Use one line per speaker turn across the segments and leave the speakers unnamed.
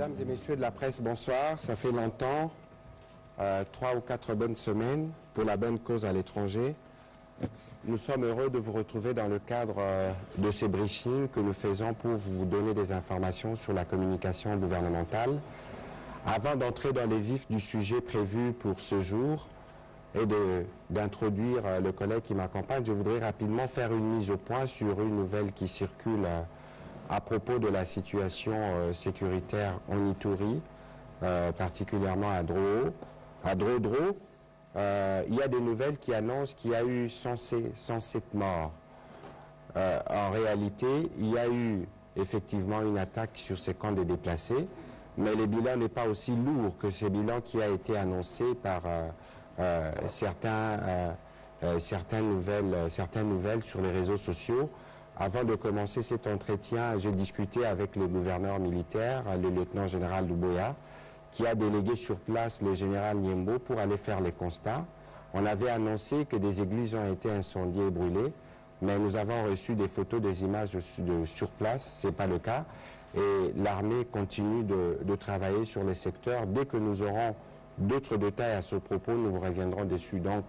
Mesdames et messieurs de la presse, bonsoir. Ça fait longtemps, 3 ou 4 bonnes semaines, pour la bonne cause à l'étranger. Nous sommes heureux de vous retrouver dans le cadre de ces briefings que nous faisons pour vous donner des informations sur la communication gouvernementale. Avant d'entrer dans les vifs du sujet prévu pour ce jour et d'introduire le collègue qui m'accompagne, je voudrais rapidement faire une mise au point sur une nouvelle qui circule à propos de la situation sécuritaire en Ituri, particulièrement à Drodro. À Drodro, il y a des nouvelles qui annoncent qu'il y a eu 107 morts. En réalité, il y a eu effectivement une attaque sur ces camps de déplacés, mais le bilan n'est pas aussi lourd que ce bilan qui a été annoncé par certaines nouvelles sur les réseaux sociaux. Avant de commencer cet entretien, j'ai discuté avec le gouverneur militaire, le lieutenant-général Douboya, qui a délégué sur place le général Niembo pour aller faire les constats. On avait annoncé que des églises ont été incendiées et brûlées, mais nous avons reçu des photos, des images sur place, ce n'est pas le cas. Et l'armée continue de travailler sur les secteurs. Dès que nous aurons d'autres détails à ce propos, nous vous reviendrons dessus. Donc,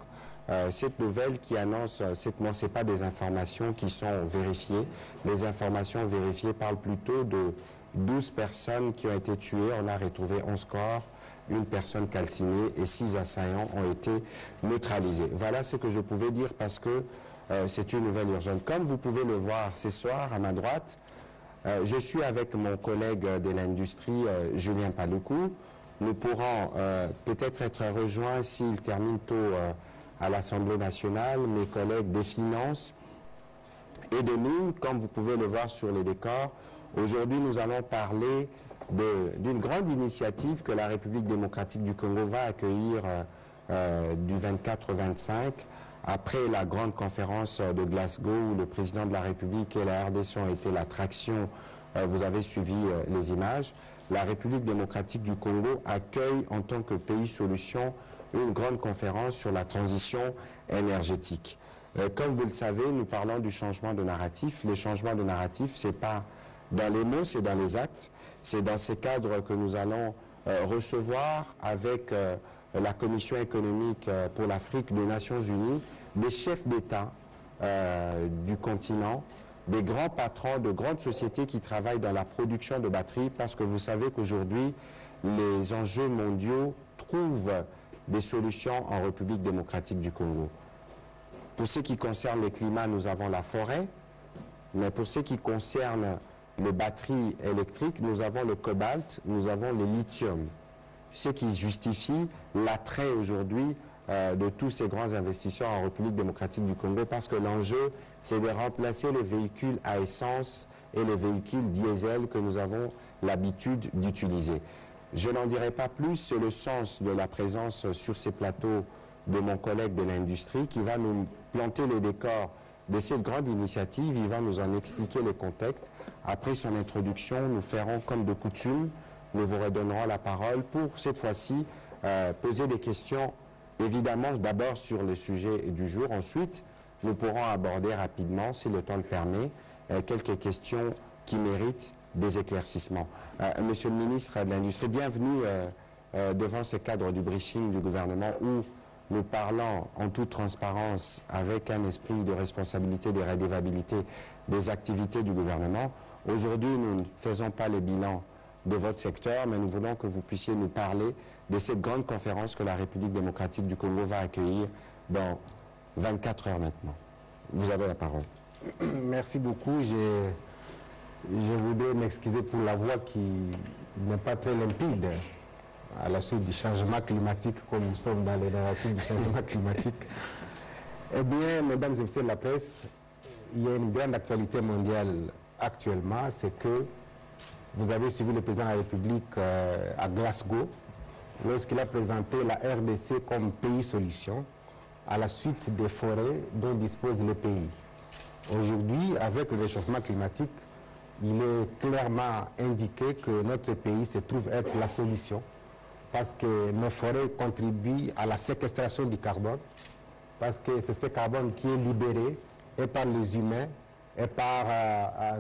cette nouvelle qui annonce, ce n'est pas des informations qui sont vérifiées. Les informations vérifiées parlent plutôt de 12 personnes qui ont été tuées. On a retrouvé 11 corps, une personne calcinée et 6 assaillants ont été neutralisés. Voilà ce que je pouvais dire parce que c'est une nouvelle urgente. Comme vous pouvez le voir ce soir à ma droite, je suis avec mon collègue de l'industrie, Julien Paluku. Nous pourrons peut-être être rejoints s'il termine tôt à l'Assemblée nationale, mes collègues des finances et de mines, comme vous pouvez le voir sur les décors. Aujourd'hui, nous allons parler d'une grande initiative que la République démocratique du Congo va accueillir du 24 au 25, après la grande conférence de Glasgow où le président de la République et la RDC ont été l'attraction. Vous avez suivi les images. La République démocratique du Congo accueille en tant que pays solution une grande conférence sur la transition énergétique. Comme vous le savez, nous parlons du changement de narratif. Les changements de narratif, ce n'est pas dans les mots, c'est dans les actes. C'est dans ces cadres que nous allons recevoir avec la Commission économique pour l'Afrique des Nations Unies, des chefs d'État du continent, des grands patrons de grandes sociétés qui travaillent dans la production de batteries, parce que vous savez qu'aujourd'hui, les enjeux mondiaux trouvent des solutions en République démocratique du Congo. Pour ce qui concerne le climat, nous avons la forêt, mais pour ce qui concerne les batteries électriques, nous avons le cobalt, nous avons le lithium. Ce qui justifie l'attrait aujourd'hui de tous ces grands investisseurs en République démocratique du Congo, parce que l'enjeu, c'est de remplacer les véhicules à essence et les véhicules diesel que nous avons l'habitude d'utiliser. Je n'en dirai pas plus, c'est le sens de la présence sur ces plateaux de mon collègue de l'industrie qui va nous planter les décors de cette grande initiative. Il va nous en expliquer le contexte. Après son introduction, nous ferons comme de coutume, nous vous redonnerons la parole pour cette fois-ci poser des questions, évidemment d'abord sur le sujet du jour. Ensuite, nous pourrons aborder rapidement, si le temps le permet, quelques questions qui méritent des éclaircissements. Monsieur le ministre de l'Industrie, bienvenue devant ce cadre du briefing du gouvernement où nous parlons en toute transparence avec un esprit de responsabilité, de redevabilité des activités du gouvernement. Aujourd'hui, nous ne faisons pas le bilan de votre secteur, mais nous voulons que vous puissiez nous parler de cette grande conférence que la République démocratique du Congo va accueillir dans 24 heures maintenant. Vous avez la parole.
Merci beaucoup. Je voudrais m'excuser pour la voix qui n'est pas très limpide à la suite du changement climatique, comme nous sommes dans les narratifs du changement climatique. Eh bien, mesdames et messieurs de la presse, il y a une grande actualité mondiale actuellement, c'est que vous avez suivi le président de la République à Glasgow, lorsqu'il a présenté la RDC comme pays solution à la suite des forêts dont dispose le pays. Aujourd'hui, avec le réchauffement climatique, il est clairement indiqué que notre pays se trouve être la solution parce que nos forêts contribuent à la séquestration du carbone, parce que c'est ce carbone qui est libéré et par les humains et par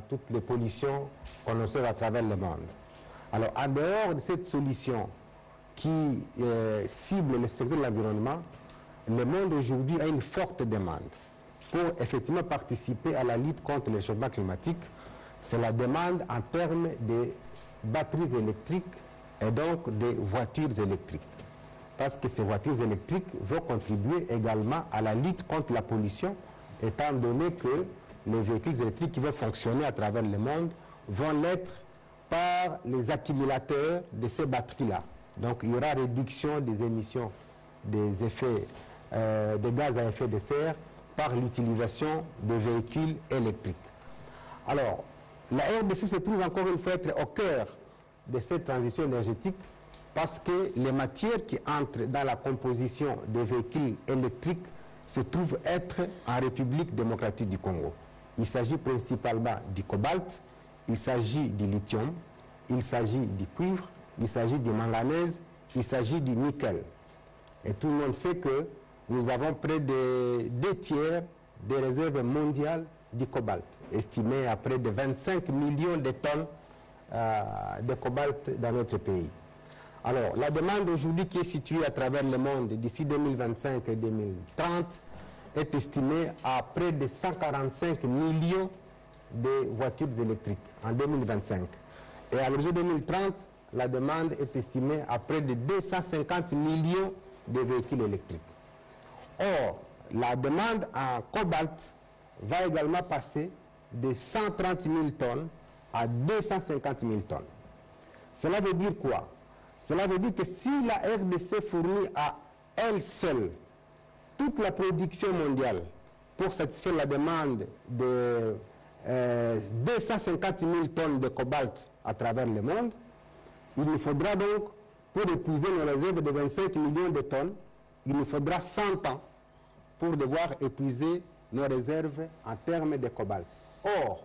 toutes les pollutions qu'on observe à travers le monde. Alors, en dehors de cette solution qui cible le secteur de l'environnement, le monde aujourd'hui a une forte demande pour effectivement participer à la lutte contre le changement climatique. C'est la demande en termes de batteries électriques et donc des voitures électriques. Parce que ces voitures électriques vont contribuer également à la lutte contre la pollution, étant donné que les véhicules électriques qui vont fonctionner à travers le monde vont l'être par les accumulateurs de ces batteries-là. Donc il y aura réduction des émissions des effets des gaz à effet de serre par l'utilisation de véhicules électriques. Alors, la RDC se trouve encore une fois être au cœur de cette transition énergétique parce que les matières qui entrent dans la composition des véhicules électriques se trouvent être en République démocratique du Congo. Il s'agit principalement du cobalt, il s'agit du lithium, il s'agit du cuivre, il s'agit du manganèse, il s'agit du nickel. Et tout le monde sait que nous avons près de 2 tiers des réserves mondiales du cobalt, estimées à près de 25 millions de tonnes de cobalt dans notre pays. Alors, la demande aujourd'hui qui est située à travers le monde d'ici 2025 et 2030 est estimée à près de 145 millions de voitures électriques en 2025. Et à l'horizon 2030, la demande est estimée à près de 250 millions de véhicules électriques. Or, la demande en cobalt va également passer de 130 000 tonnes à 250 000 tonnes. Cela veut dire quoi? Cela veut dire que si la RDC fournit à elle seule toute la production mondiale pour satisfaire la demande de 250 000 tonnes de cobalt à travers le monde, il nous faudra donc, pour épuiser nos réserves de 25 millions de tonnes, il nous faudra 100 ans pour devoir épuiser nos réserves en termes de cobalt. Or,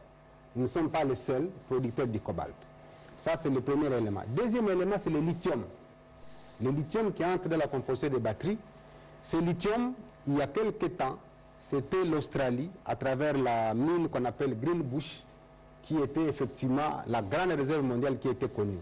nous ne sommes pas les seuls producteurs du cobalt. Ça, c'est le premier élément. Deuxième élément, c'est le lithium. Le lithium qui entre dans la composition des batteries. Ce lithium, il y a quelques temps, c'était l'Australie, à travers la mine qu'on appelle Greenbush, qui était effectivement la grande réserve mondiale qui était connue.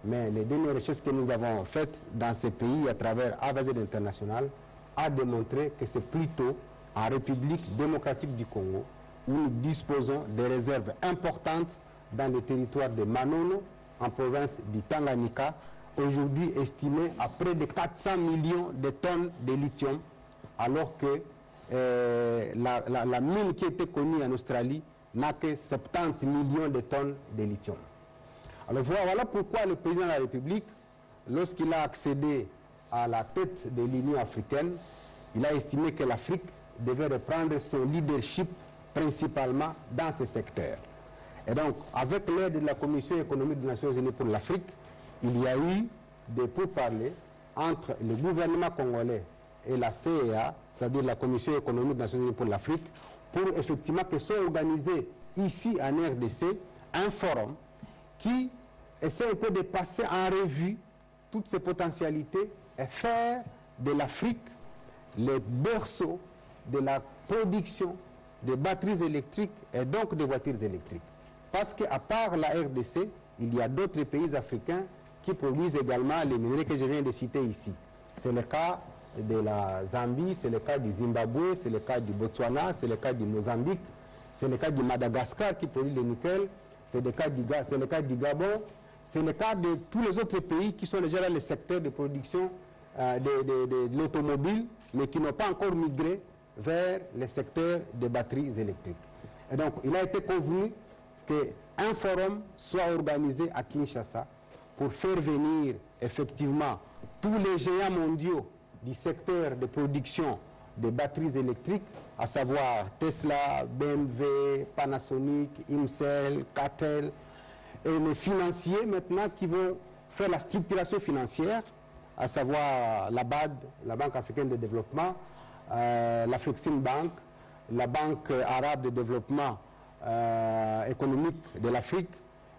Mais les dernières recherches que nous avons faites dans ces pays, à travers AVZ International, a démontré que c'est plutôt en République démocratique du Congo où nous disposons de réserves importantes dans le territoire de Manono, en province du Tanganyika, aujourd'hui estimées à près de 400 millions de tonnes de lithium, alors que la mine qui était connue en Australie n'a que 70 millions de tonnes de lithium. Alors voilà pourquoi le président de la République, lorsqu'il a accédé à la tête de l'Union africaine, il a estimé que l'Afrique devait reprendre son leadership principalement dans ce secteur. Et donc, avec l'aide de la Commission économique des Nations Unies pour l'Afrique, il y a eu des pourparlers entre le gouvernement congolais et la CEA, c'est-à-dire la Commission économique des Nations Unies pour l'Afrique, pour effectivement que soit organisé ici en RDC un forum qui essaie un peu de passer en revue toutes ces potentialités et faire de l'Afrique le berceau de la production de batteries électriques et donc de voitures électriques. Parce qu'à part la RDC, il y a d'autres pays africains qui produisent également les minerais que je viens de citer ici. C'est le cas de la Zambie, c'est le cas du Zimbabwe, c'est le cas du Botswana, c'est le cas du Mozambique, c'est le cas du Madagascar qui produit le nickel, c'est le cas du Gabon, c'est le cas de tous les autres pays qui sont déjà dans le secteur de production de l'automobile, mais qui n'ont pas encore migré vers le secteur des batteries électriques. Et donc, il a été convenu qu'un forum soit organisé à Kinshasa pour faire venir effectivement tous les géants mondiaux du secteur de production de batteries électriques, à savoir Tesla, BMW, Panasonic, Imcel, Catel, et les financiers maintenant qui vont faire la structuration financière, à savoir la BAD, la Banque africaine de développement, la Flexim Bank, la Banque arabe de développement économique de l'Afrique,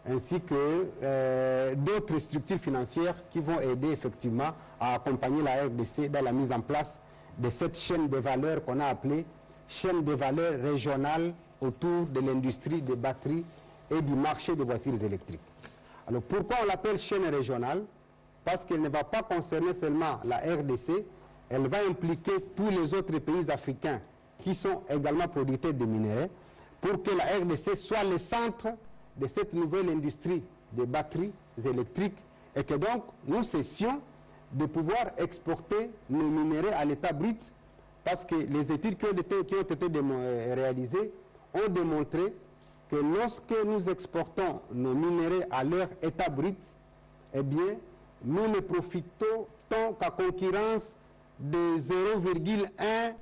ainsi que d'autres structures financières qui vont aider effectivement à accompagner la RDC dans la mise en place de cette chaîne de valeur qu'on a appelée chaîne de valeur régionale autour de l'industrie des batteries et du marché des voitures électriques.
Alors pourquoi on l'appelle chaîne régionale? Parce qu'elle ne va pas concerner seulement la RDC, elle va impliquer tous les autres pays africains qui sont également producteurs de minerais, pour que la RDC soit le centre de cette nouvelle industrie des batteries électriques et que donc nous cessions de pouvoir exporter nos minerais à l'état brut, parce que les études qui ont été réalisées ont démontré que lorsque nous exportons nos minerais à leur état brut, eh bien, nous ne profitons qu'à concurrence de 0,1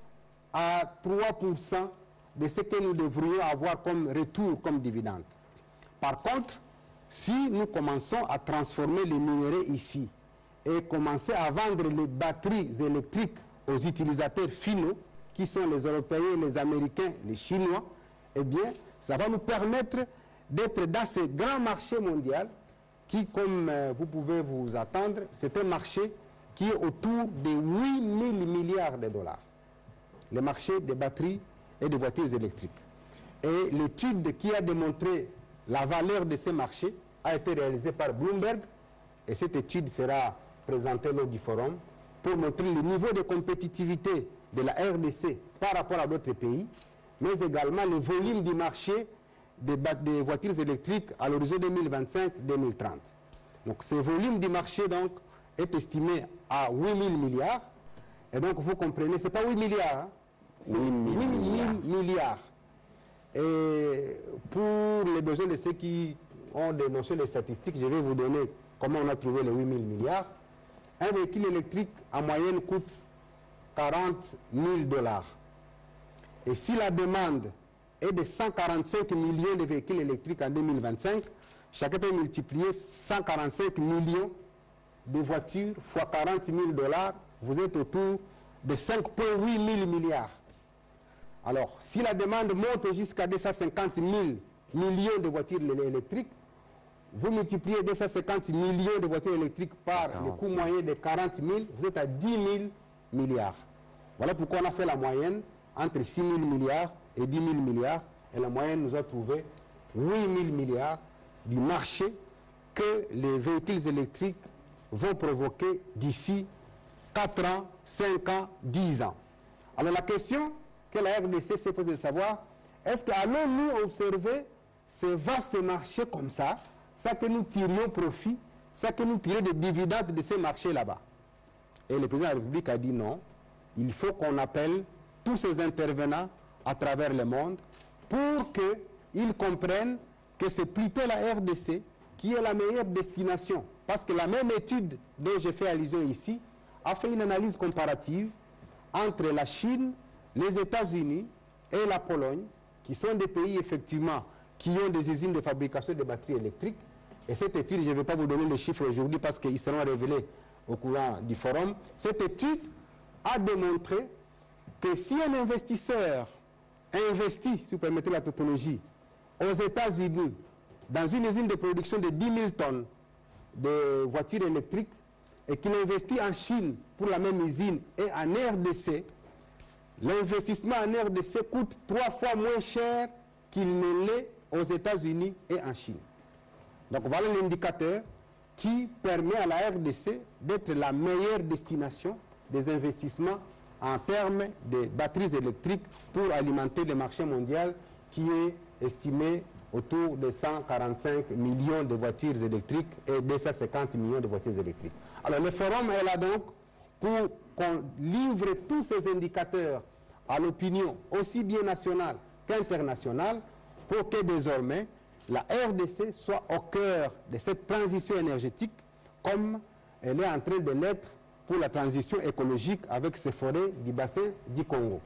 à 3% de ce que nous devrions avoir comme retour, comme dividende. Par contre, si nous commençons à transformer les minerais ici et commencer à vendre les batteries électriques aux utilisateurs finaux, qui sont les Européens, les Américains, les Chinois, eh bien, ça va nous permettre d'être dans ce grand marché mondial qui, comme vous pouvez vous attendre, c'est un marché qui est autour de 8 000 milliards de dollars. Le marché des batteries et des voitures électriques. Et l'étude qui a démontré la valeur de ces marchés a été réalisée par Bloomberg, et cette étude sera présentée lors du forum pour montrer le niveau de compétitivité de la RDC par rapport à d'autres pays, mais également le volume du marché des voitures électriques à l'horizon 2025-2030. Donc ce volume du marché donc, est estimé à 8 000 milliards, et donc vous comprenez, ce n'est pas 8 milliards, hein, c'est 8 000 milliards. Et pour les besoins de ceux qui ont des notions de statistiques, je vais vous donner comment on a trouvé les 8 000 milliards. Un véhicule électrique en moyenne coûte 40 000 dollars. Et si la demande est de 145 millions de véhicules électriques en 2025, chacun peut multiplier 145 millions de voitures fois 40 000 dollars, vous êtes autour de 5,8 000 milliards. Alors, si la demande monte jusqu'à 250 000 millions de voitures électriques, vous multipliez 250 millions de voitures électriques par le coût moyen de 40 000, vous êtes à 10 000 milliards. Voilà pourquoi on a fait la moyenne entre 6 000 milliards et 10 000 milliards, et la moyenne nous a trouvé 8 000 milliards du marché que les véhicules électriques vont provoquer d'ici 4 ans, 5 ans, 10 ans. Alors la question que la RDC s'est posée de savoir, est-ce qu'allons-nous observer ces vastes marchés comme ça que nous tirions profit, ça que nous tirions des dividendes de ces marchés là-bas? Et le président de la République a dit non, il faut qu'on appelle tous ces intervenants à travers le monde pour qu'ils comprennent que c'est plutôt la RDC qui est la meilleure destination. Parce que la même étude dont j'ai fait allusion ici a fait une analyse comparative entre la Chine, les États-Unis et la Pologne, qui sont des pays effectivement qui ont des usines de fabrication de batteries électriques. Et cette étude, je ne vais pas vous donner les chiffres aujourd'hui parce qu'ils seront révélés au courant du forum. Cette étude a démontré que si un investisseur investit, si vous permettez la tautologie, aux États-Unis, dans une usine de production de 10 000 tonnes de voitures électriques, et qu'il investit en Chine pour la même usine et en RDC, l'investissement en RDC coûte 3 fois moins cher qu'il ne l'est aux États-Unis et en Chine. Donc voilà l'indicateur qui permet à la RDC d'être la meilleure destination des investissements en termes de batteries électriques pour alimenter le marché mondial qui est estimé autour de 145 millions de voitures électriques et 250 millions de voitures électriques. Alors le forum est là donc pour qu'on livre tous ces indicateurs à l'opinion aussi bien nationale qu'internationale pour que désormais la RDC soit au cœur de cette transition énergétique comme elle est en train de l'être pour la transition écologique avec ces forêts du bassin du Congo.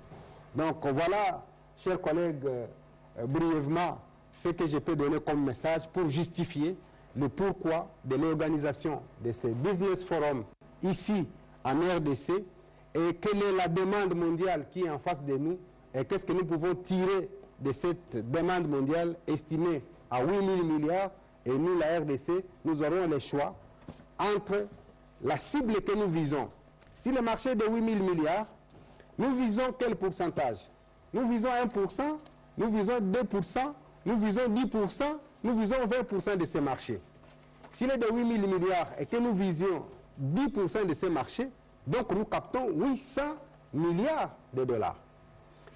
Donc voilà, chers collègues, brièvement, ce que je peux donner comme message pour justifier le pourquoi de l'organisation de ces business forums ici en RDC et quelle est la demande mondiale qui est en face de nous et qu'est-ce que nous pouvons tirer de cette demande mondiale estimée à 8 000 milliards et nous, la RDC, nous aurons le choix entre la cible que nous visons. Si le marché est de 8 000 milliards, nous visons quel pourcentage? Nous visons 1%, nous visons 2%, nous visons 10%, nous visons 20% de ces marchés. s'il est de 8 000 milliards et que nous visions 10% de ces marchés, donc nous captons 800 milliards de dollars.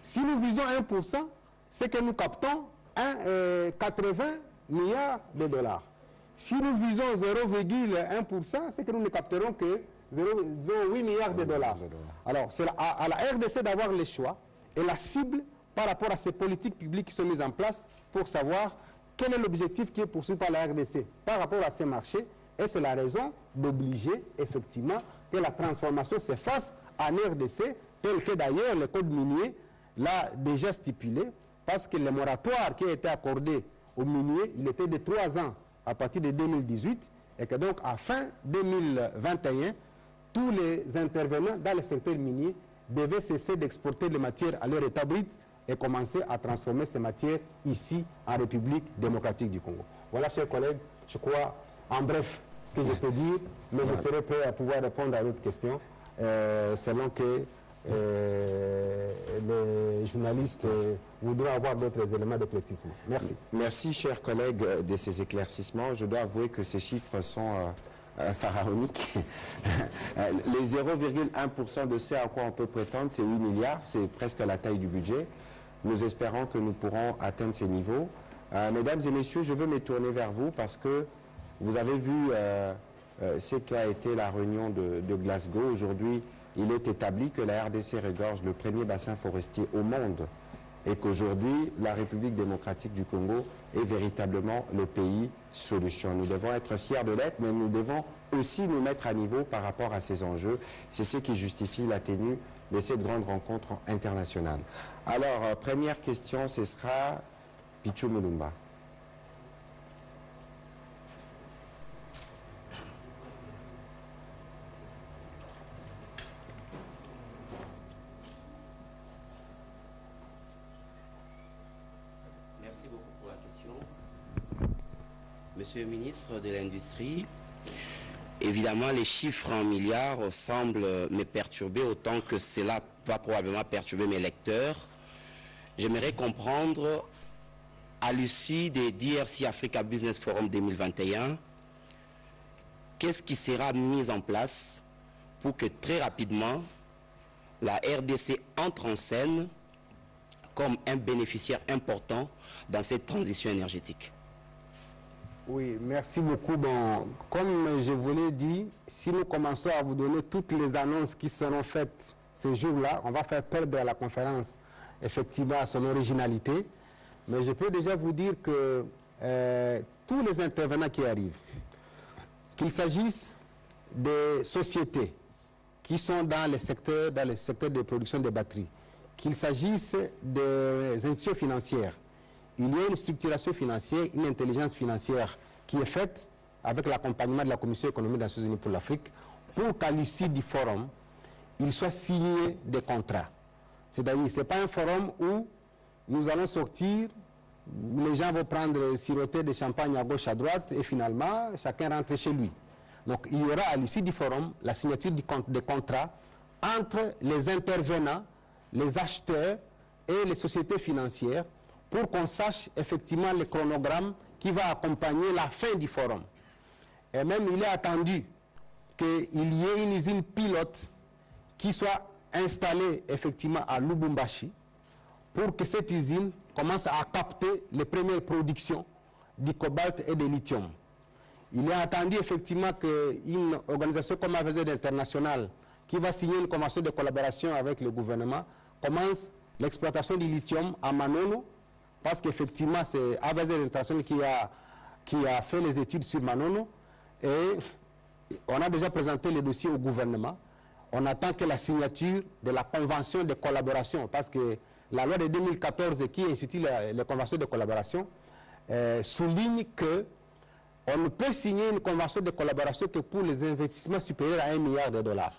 Si nous visons 1%, c'est que nous captons 80 milliards de dollars. Si nous visons 0,1%, c'est que nous ne capterons que 0,8 milliards de dollars. Alors, c'est à la RDC d'avoir les choix et la cible par rapport à ces politiques publiques qui sont mises en place pour savoir quel est l'objectif qui est poursuivi par la RDC par rapport à ces marchés. Et c'est la raison d'obliger effectivement que la transformation se fasse en RDC, tel que d'ailleurs le code minier l'a déjà stipulé, parce que le moratoire qui a été accordé aux miniers, il était de 3 ans à partir de 2018, et que donc à fin 2021, tous les intervenants dans le secteur minier devaient cesser d'exporter les matières à leur état brut et commencer à transformer ces matières ici en République démocratique du Congo. Voilà, chers collègues, je crois, en bref, ce que je peux dire, mais je serai prêt à pouvoir répondre à d'autres questions, selon que les journalistes voudront avoir d'autres éléments d'éclaircissement. Merci.
Merci, chers collègues, de ces éclaircissements. Je dois avouer que ces chiffres sont pharaoniques. Les 0,1% de ce à quoi on peut prétendre, c'est 8 milliards, c'est presque la taille du budget. Nous espérons que nous pourrons atteindre ces niveaux. Mesdames et messieurs, je veux me tourner vers vous parce que vous avez vu ce qu'a été la réunion de Glasgow. Aujourd'hui, il est établi que la RDC regorge le premier bassin forestier au monde et qu'aujourd'hui, la République démocratique du Congo est véritablement le pays solution. Nous devons être fiers de l'être, mais nous devons aussi nous mettre à niveau par rapport à ces enjeux. C'est ce qui justifie la tenue de cette grande rencontre internationale. Alors, première question, ce sera Pichou Mulumba.
Merci beaucoup pour la question. Monsieur le ministre de l'Industrie, évidemment, les chiffres en milliards semblent me perturber autant que cela va probablement perturber mes lecteurs. J'aimerais comprendre, à l'issue des DRC Africa Business Forum 2021, qu'est-ce qui sera mis en place pour que très rapidement, la RDC entre en scène comme un bénéficiaire important dans cette transition énergétique.
Oui, merci beaucoup. Bon, comme je vous l'ai dit, si nous commençons à vous donner toutes les annonces qui seront faites ces jours-là, on va faire perdre à la conférence effectivement son originalité. Mais je peux déjà vous dire que tous les intervenants qui arrivent, qu'il s'agisse des sociétés qui sont dans le secteur de production de batteries, qu'il s'agisse des institutions financières, il y a une structuration financière, une intelligence financière qui est faite avec l'accompagnement de la Commission économique des Nations Unies pour l'Afrique pour qu'à l'issue du forum, il soit signé des contrats. C'est-à-dire, ce n'est pas un forum où nous allons sortir, les gens vont prendre, siroter des champagnes à gauche, à droite, et finalement, chacun rentre chez lui. Donc, il y aura à l'issue du forum la signature des contrats entre les intervenants, les acheteurs et les sociétés financières pour qu'on sache effectivement le chronogramme qui va accompagner la fin du forum. Et même, il est attendu qu'il y ait une usine pilote qui soit installée effectivement à Lubumbashi pour que cette usine commence à capter les premières productions du cobalt et de lithium. Il est attendu effectivement qu'une organisation comme AVZ International, qui va signer une convention de collaboration avec le gouvernement, commence l'exploitation du lithium à Manono, parce qu'effectivement c'est AVZ International qui a fait les études sur Manono, et on a déjà présenté le dossier au gouvernement. On attend que la signature de la convention de collaboration, parce que la loi de 2014 qui institue les conventions de collaboration souligne que on ne peut signer une convention de collaboration que pour les investissements supérieurs à 1 milliard de dollars.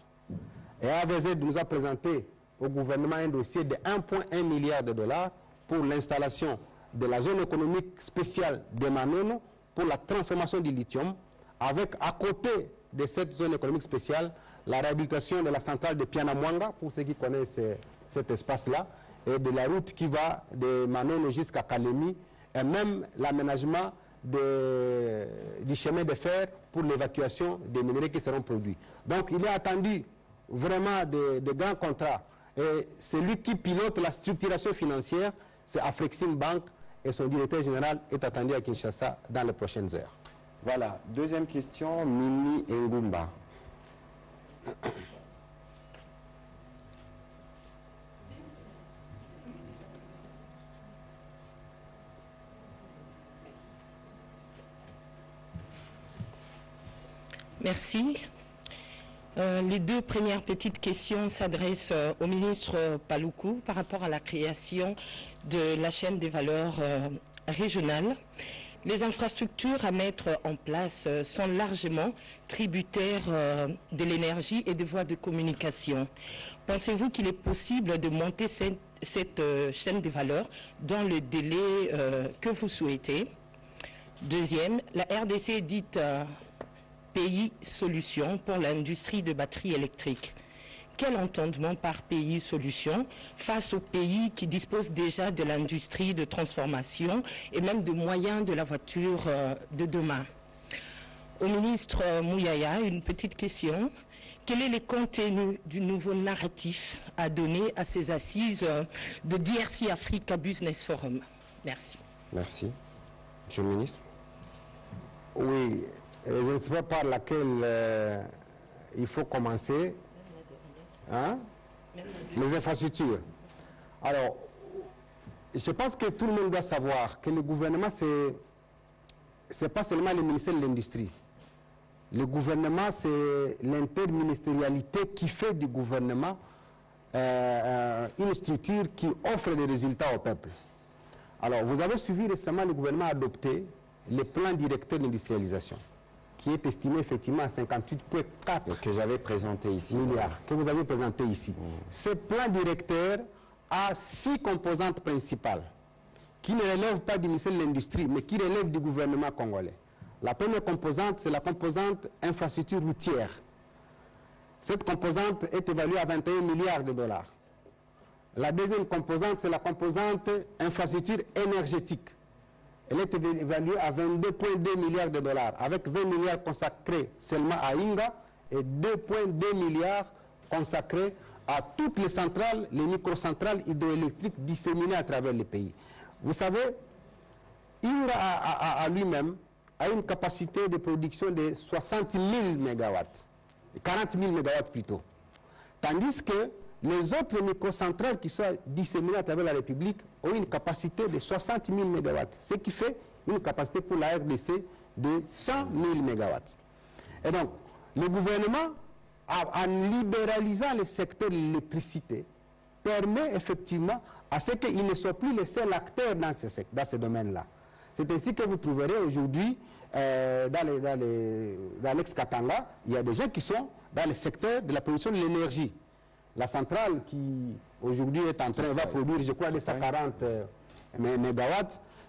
Et AVZ nous a présenté au gouvernement un dossier de 1,1 milliard de dollars pour l'installation de la zone économique spéciale de Manono pour la transformation du lithium, avec à côté de cette zone économique spéciale la réhabilitation de la centrale de Pianamwanga, pour ceux qui connaissent cet espace-là, et de la route qui va de Manono jusqu'à Kalemi, et même l'aménagement du chemin de fer pour l'évacuation des minerais qui seront produits. Donc il est attendu vraiment de grands contrats. Et celui qui pilote la structuration financière, c'est Afrexim Bank, et son directeur général est attendu à Kinshasa dans les prochaines heures.
Voilà, deuxième question, Mimi Ngumba.
Merci. Les deux premières petites questions s'adressent au ministre Paluku par rapport à la création de la chaîne des valeurs régionales. Les infrastructures à mettre en place sont largement tributaires de l'énergie et des voies de communication. Pensez-vous qu'il est possible de monter cette chaîne des valeurs dans le délai que vous souhaitez? Deuxième, la RDC est dite pays solution pour l'industrie de batteries électriques. Quel entendement par pays solution face aux pays qui disposent déjà de l'industrie de transformation et même de moyens de la voiture de demain? Au ministre Mouyaya, une petite question. Quel est le contenu du nouveau narratif à donner à ces assises de DRC Africa Business Forum? Merci.
Merci. Monsieur le ministre.
Oui, je ne sais pas par laquelle il faut commencer. Hein? Les infrastructures. Alors, je pense que tout le monde doit savoir que le gouvernement, c'est pas seulement le ministère de l'Industrie. Le gouvernement, c'est l'interministérialité qui fait du gouvernement une structure qui offre des résultats au peuple. Alors, vous avez suivi récemment, le gouvernement a adopté le plan directeur d'industrialisation, qui est estimé effectivement à 58,4
que j'avais présenté ici.
Milliards, que vous avez présenté ici. Ce plan directeur a 6 composantes principales, qui ne relèvent pas du ministère de l'Industrie, mais qui relèvent du gouvernement congolais. La première composante, c'est la composante infrastructure routière. Cette composante est évaluée à 21 milliards de dollars. La deuxième composante, c'est la composante infrastructure énergétique. Elle est évaluée à 22,2 milliards de dollars, avec 20 milliards consacrés seulement à Inga et 2,2 milliards consacrés à toutes les centrales, les microcentrales hydroélectriques disséminées à travers le pays. Vous savez, Inga à lui-même a une capacité de production de 60 000 MW, 40 000 MW plutôt. Tandis que les autres microcentrales qui sont disséminées à travers la République ont une capacité de 60 000 MW, ce qui fait une capacité pour la RDC de 100 000 MW. Et donc, le gouvernement, en libéralisant le secteur de l'électricité, permet effectivement à ce qu'il ne soit plus le seul acteur dans ce domaine-là. C'est ainsi que vous trouverez aujourd'hui, dans l'ex-Katanga, il y a des gens qui sont dans le secteur de la production de l'énergie. La centrale qui aujourd'hui est en train, va produire, je crois, 240 MW,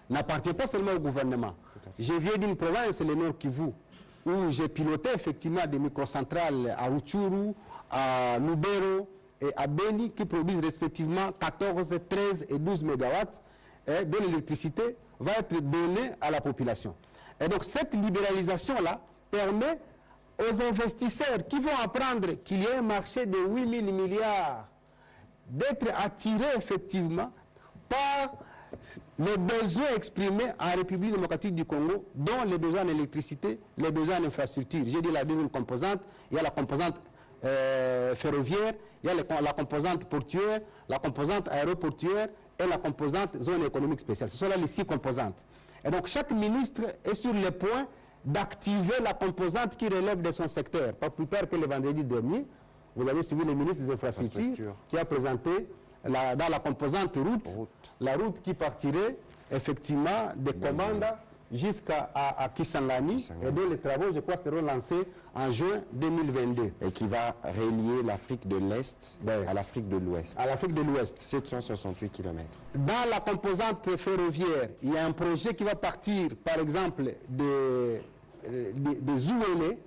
n'appartient pas seulement au gouvernement. Je viens d'une province, le Nord Kivu, où j'ai piloté effectivement des microcentrales à Rutshuru, à Lubero et à Beni, qui produisent respectivement 14, 13 et 12 MW, et dont l'électricité va être donnée à la population. Et donc cette libéralisation-là permet aux investisseurs qui vont apprendre qu'il y a un marché de 8 000 milliards d'être attirés effectivement par les besoins exprimés en République démocratique du Congo, dont les besoins en électricité, les besoins en infrastructure. J'ai dit la deuxième composante, il y a la composante ferroviaire, il y a la composante portuaire, la composante aéroportuaire et la composante zone économique spéciale. Ce sont là les 6 composantes. Et donc chaque ministre est sur le point d'activer la composante qui relève de son secteur. Pas plus tard que le vendredi dernier, vous avez suivi le ministre des Infrastructures qui a présenté dans la composante route, la route qui partirait effectivement de Komanda jusqu'à Kisangani, et dont les travaux, je crois, seront lancés en juin 2022.
Et qui va relier l'Afrique de l'Est à l'Afrique de l'Ouest.
À l'Afrique de l'Ouest.
768 km.
Dans la composante ferroviaire, il y a un projet qui va partir, par exemple, de Zouélé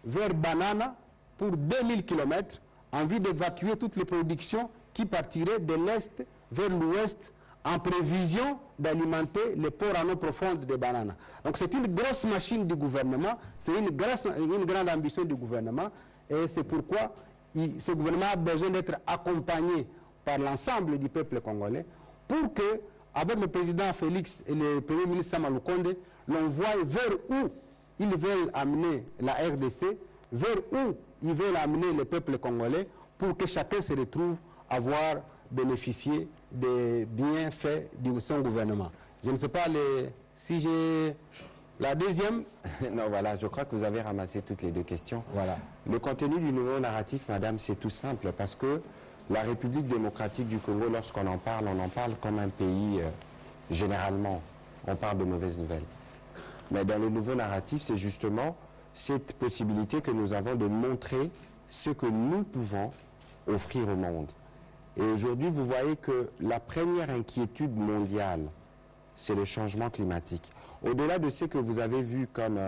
vers Banana pour 2000 km, en vue d'évacuer toutes les productions qui partiraient de l'Est vers l'Ouest en prévision d'alimenter les ports en eau profonde des bananes. Donc c'est une grosse machine du gouvernement, c'est une grande ambition du gouvernement, et c'est pourquoi ce gouvernement a besoin d'être accompagné par l'ensemble du peuple congolais pour que, avec le président Félix et le premier ministre Sama Lukonde, l'on voit vers où ils veulent amener la RDC, vers où ils veulent amener le peuple congolais, pour que chacun se retrouve à avoir bénéficié des bienfaits de son gouvernement. Je ne sais pas si j'ai la deuxième.
Non, voilà, je crois que vous avez ramassé toutes les deux questions.
Voilà.
Le contenu du nouveau narratif, madame, c'est tout simple, parce que la République démocratique du Congo, lorsqu'on en parle, on en parle comme un pays, généralement, on parle de mauvaises nouvelles. Mais dans le nouveau narratif, c'est justement cette possibilité que nous avons de montrer ce que nous pouvons offrir au monde. Et aujourd'hui, vous voyez que la première inquiétude mondiale, c'est le changement climatique. Au-delà de ce que vous avez vu comme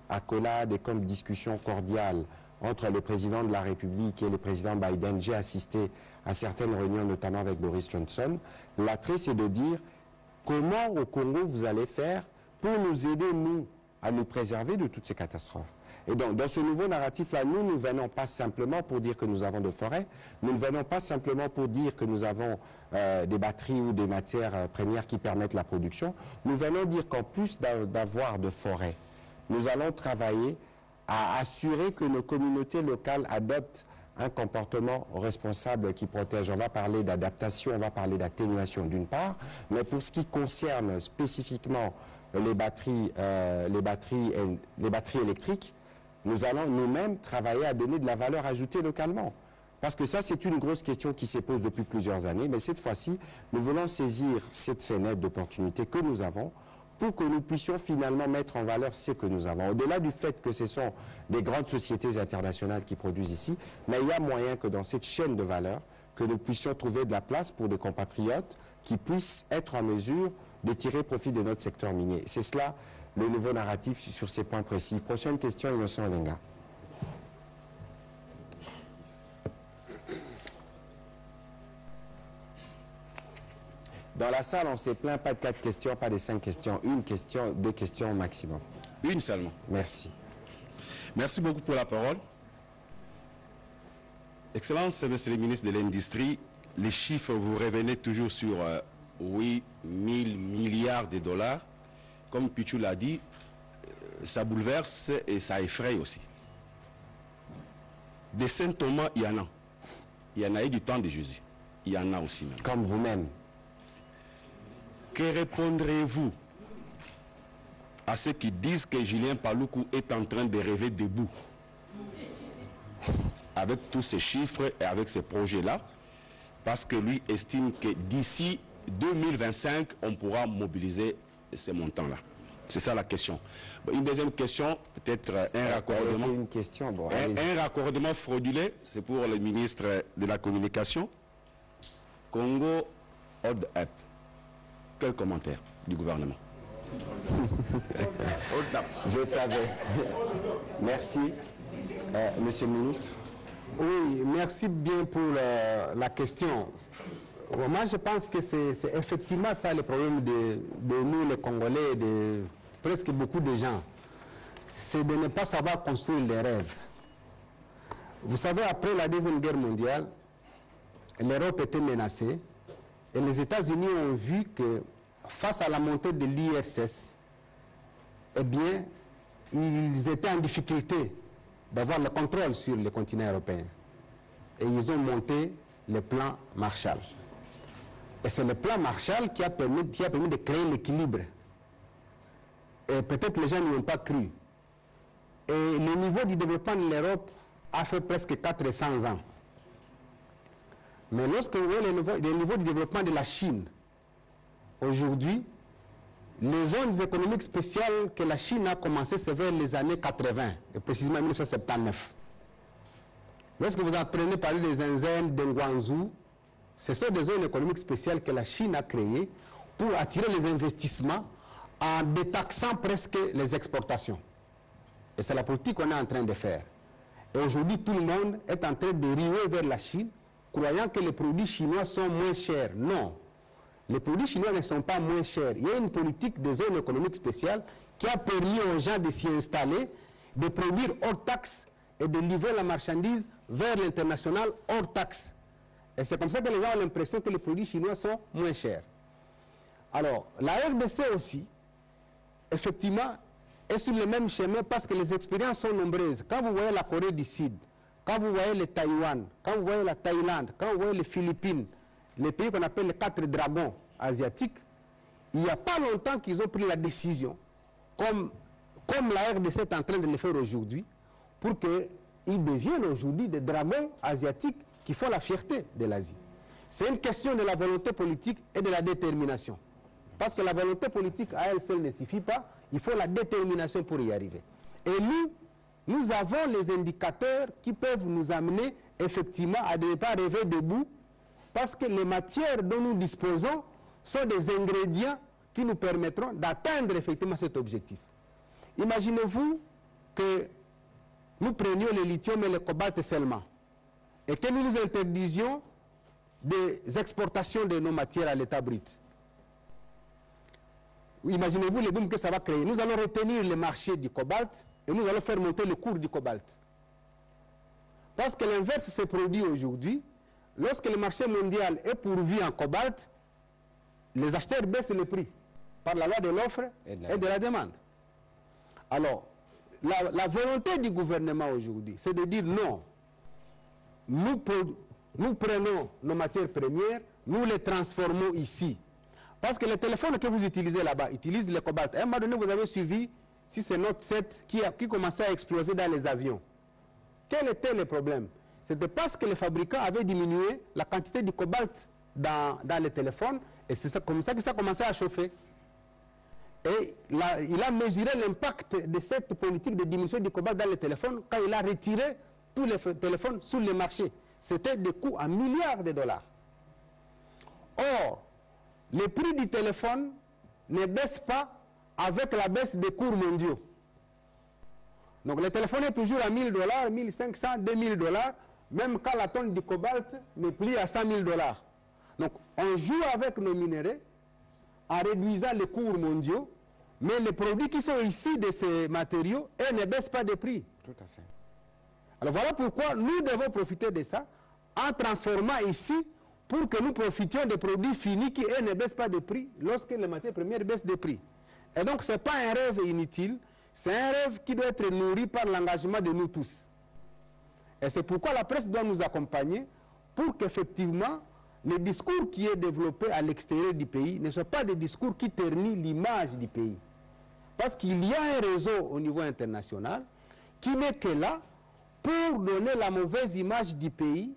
accolade et comme discussion cordiale entre le président de la République et le président Biden, j'ai assisté à certaines réunions, notamment avec Boris Johnson. L'attrait, c'est de dire comment au Congo vous allez faire pour nous aider, nous, à nous préserver de toutes ces catastrophes. Et donc, dans ce nouveau narratif-là, nous ne venons pas simplement pour dire que nous avons de forêts, nous ne venons pas simplement pour dire que nous avons des batteries ou des matières premières qui permettent la production. Nous venons dire qu'en plus d'avoir de forêts, nous allons travailler à assurer que nos communautés locales adoptent un comportement responsable qui protège. On va parler d'adaptation, on va parler d'atténuation d'une part, mais pour ce qui concerne spécifiquement les batteries électriques, nous allons nous-mêmes travailler à donner de la valeur ajoutée localement. Parce que ça, c'est une grosse question qui se pose depuis plusieurs années, mais cette fois-ci, nous voulons saisir cette fenêtre d'opportunité que nous avons pour que nous puissions finalement mettre en valeur ce que nous avons. Au-delà du fait que ce sont des grandes sociétés internationales qui produisent ici, mais il y a moyen que dans cette chaîne de valeur, que nous puissions trouver de la place pour des compatriotes qui puissent être en mesure de tirer profit de notre secteur minier. C'est cela le nouveau narratif sur ces points précis. Prochaine question, Innocent Olenga. Dans la salle, on s'est plaint, pas de 4 questions, pas de 5 questions. Une question, 2 questions au maximum.
Une seulement.
Merci.
Merci beaucoup pour la parole. Excellence, Monsieur le ministre de l'Industrie, les chiffres, vous revenez toujours sur 8 000 milliards de dollars. Comme Pichou l'a dit, ça bouleverse et ça effraie aussi. Des Saint Thomas, il y en a. Il y en a eu du temps de Jésus. Il y en a aussi même.
Comme vous-même.
Que répondrez-vous à ceux qui disent que Julien Paluku est en train de rêver debout avec tous ces chiffres et avec ces projets-là, parce que lui estime que d'ici 2025, on pourra mobiliser ces montants-là. C'est ça la question. Bon, une deuxième question, peut-être un raccordement.
Une question, bon,
un raccordement frauduleux, c'est pour le ministre de la Communication. Congo Odd App. Quel commentaire du gouvernement?
Je savais. Merci. Monsieur le ministre.
Oui, merci bien pour la question. Moi, je pense que c'est effectivement ça le problème de nous, les Congolais, et de presque beaucoup de gens. C'est de ne pas savoir construire les rêves. Vous savez, après la Deuxième Guerre mondiale, l'Europe était menacée et les États-Unis ont vu que face à la montée de l'URSS, eh bien, ils étaient en difficulté d'avoir le contrôle sur le continent européen. Et ils ont monté le plan Marshall. Et c'est le plan Marshall qui a permis de créer l'équilibre. Et peut-être les gens n'y ont pas cru. Et le niveau du développement de l'Europe a fait presque 400 ans. Mais lorsque vous voyez le niveau du développement de la Chine, aujourd'hui, les zones économiques spéciales que la Chine a commencé, c'est vers les années 80, et précisément 1979. Lorsque vous apprenez par les Zinzène, de Guangzhou, ce sont des zones économiques spéciales que la Chine a créées pour attirer les investissements en détaxant presque les exportations. Et c'est la politique qu'on est en train de faire. Et aujourd'hui, tout le monde est en train de ruer vers la Chine, croyant que les produits chinois sont moins chers. Non. les produits chinois ne sont pas moins chers. Il y a une politique de zone économique spéciale qui a permis aux gens de s'y installer, de produire hors taxe et de livrer la marchandise vers l'international hors taxe. Et c'est comme ça que les gens ont l'impression que les produits chinois sont moins chers. Alors, la RDC aussi, effectivement, est sur le même chemin parce que les expériences sont nombreuses. Quand vous voyez la Corée du Sud, quand vous voyez le Taïwan, quand vous voyez la Thaïlande, quand vous voyez les Philippines, les pays qu'on appelle les 4 dragons asiatiques, il n'y a pas longtemps qu'ils ont pris la décision, comme la RDC est en train de le faire aujourd'hui, pour qu'ils deviennent aujourd'hui des dragons asiatiques qui font la fierté de l'Asie. C'est une question de la volonté politique et de la détermination. Parce que la volonté politique à elle seule ne suffit pas, il faut la détermination pour y arriver. Et nous avons les indicateurs qui peuvent nous amener effectivement à ne pas rêver debout, parce que les matières dont nous disposons sont des ingrédients qui nous permettront d'atteindre effectivement cet objectif. Imaginez-vous que nous prenions le lithium et le cobalt seulement, et que nous nous interdisions des exportations de nos matières à l'état brut. Imaginez-vous le boom que ça va créer. Nous allons retenir le marché du cobalt et nous allons faire monter le cours du cobalt. Parce que l'inverse se produit aujourd'hui. Lorsque le marché mondial est pourvu en cobalt, les acheteurs baissent le prix par la loi de l'offre et de la demande. Alors, la volonté du gouvernement aujourd'hui, c'est de dire non. Nous prenons nos matières premières, nous les transformons ici. Parce que les téléphones que vous utilisez là-bas utilisent le cobalt. À un moment donné, vous avez suivi, si c'est Note 7 qui commençait à exploser dans les avions. Quel était le problème? C'était parce que les fabricants avaient diminué la quantité de cobalt dans les téléphones, et c'est comme ça que ça commençait à chauffer. Et il a mesuré l'impact de cette politique de diminution du cobalt dans les téléphones quand il a retiré tous les téléphones sur le marché. C'était des coûts en milliards de dollars. Or, le prix du téléphone ne baisse pas avec la baisse des cours mondiaux. Donc le téléphone est toujours à 1000 $, 1500, 2000 $, même quand la tonne de cobalt n'est plus à 100 000 $. Donc on joue avec nos minéraux en réduisant les cours mondiaux, mais les produits qui sont issus de ces matériaux, eux, ne baissent pas de prix.
Tout à fait.
Alors voilà pourquoi nous devons profiter de ça en transformant ici pour que nous profitions des produits finis qui, eux, ne baissent pas de prix lorsque les matières premières baissent de prix. Et donc, ce n'est pas un rêve inutile, c'est un rêve qui doit être nourri par l'engagement de nous tous. Et c'est pourquoi la presse doit nous accompagner pour qu'effectivement, le discours qui est développé à l'extérieur du pays ne soit pas des discours qui ternissent l'image du pays. Parce qu'il y a un réseau au niveau international qui n'est que là pour donner la mauvaise image du pays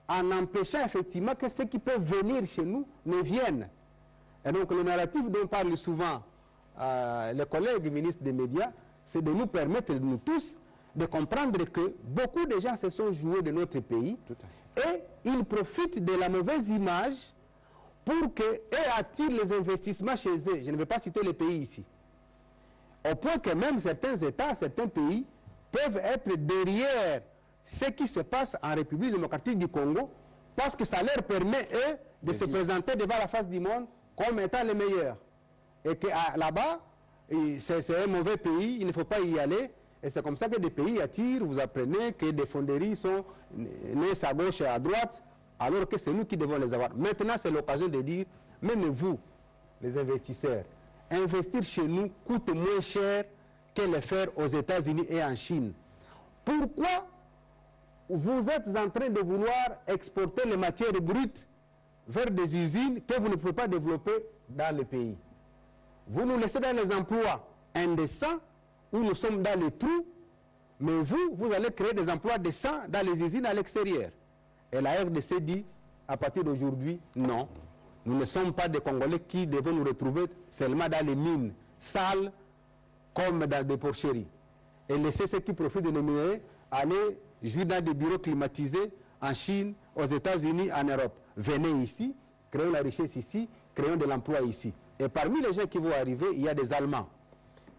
en empêchant effectivement que ceux qui peuvent venir chez nous ne viennent. Et donc le narratif dont parlent souvent les collègues ministres des médias, c'est de nous permettre, nous tous, de comprendre que beaucoup de gens se sont joués de notre pays.
Tout à fait.
Et ils profitent de la mauvaise image pour qu'eux attirent les investissements chez eux. Je ne vais pas citer les pays ici. Au point que même certains États, certains pays peuvent être derrière ce qui se passe en République démocratique du Congo parce que ça leur permet, eux, de se présenter devant la face du monde comme étant les meilleurs. Et que là-bas, c'est un mauvais pays, il ne faut pas y aller. Et c'est comme ça que des pays attirent, vous apprenez que des fonderies sont nées à gauche et à droite, alors que c'est nous qui devons les avoir. Maintenant, c'est l'occasion de dire, même vous, les investisseurs, investir chez nous coûte moins cher que le faire aux États-Unis et en Chine. Pourquoi vous êtes en train de vouloir exporter les matières brutes vers des usines que vous ne pouvez pas développer dans le pays? Vous nous laissez dans les emplois indécents, où nous sommes dans les trous, mais vous allez créer des emplois décents dans les usines à l'extérieur. Et la RDC dit, à partir d'aujourd'hui, non. Nous ne sommes pas des Congolais qui devons nous retrouver seulement dans les mines sales, comme dans des porcheries. Et laisser ceux qui profitent de nos minéraux aller jouer dans des bureaux climatisés en Chine, aux États-Unis, en Europe. Venez ici, créons la richesse ici, créons de l'emploi ici. Et parmi les gens qui vont arriver, il y a des Allemands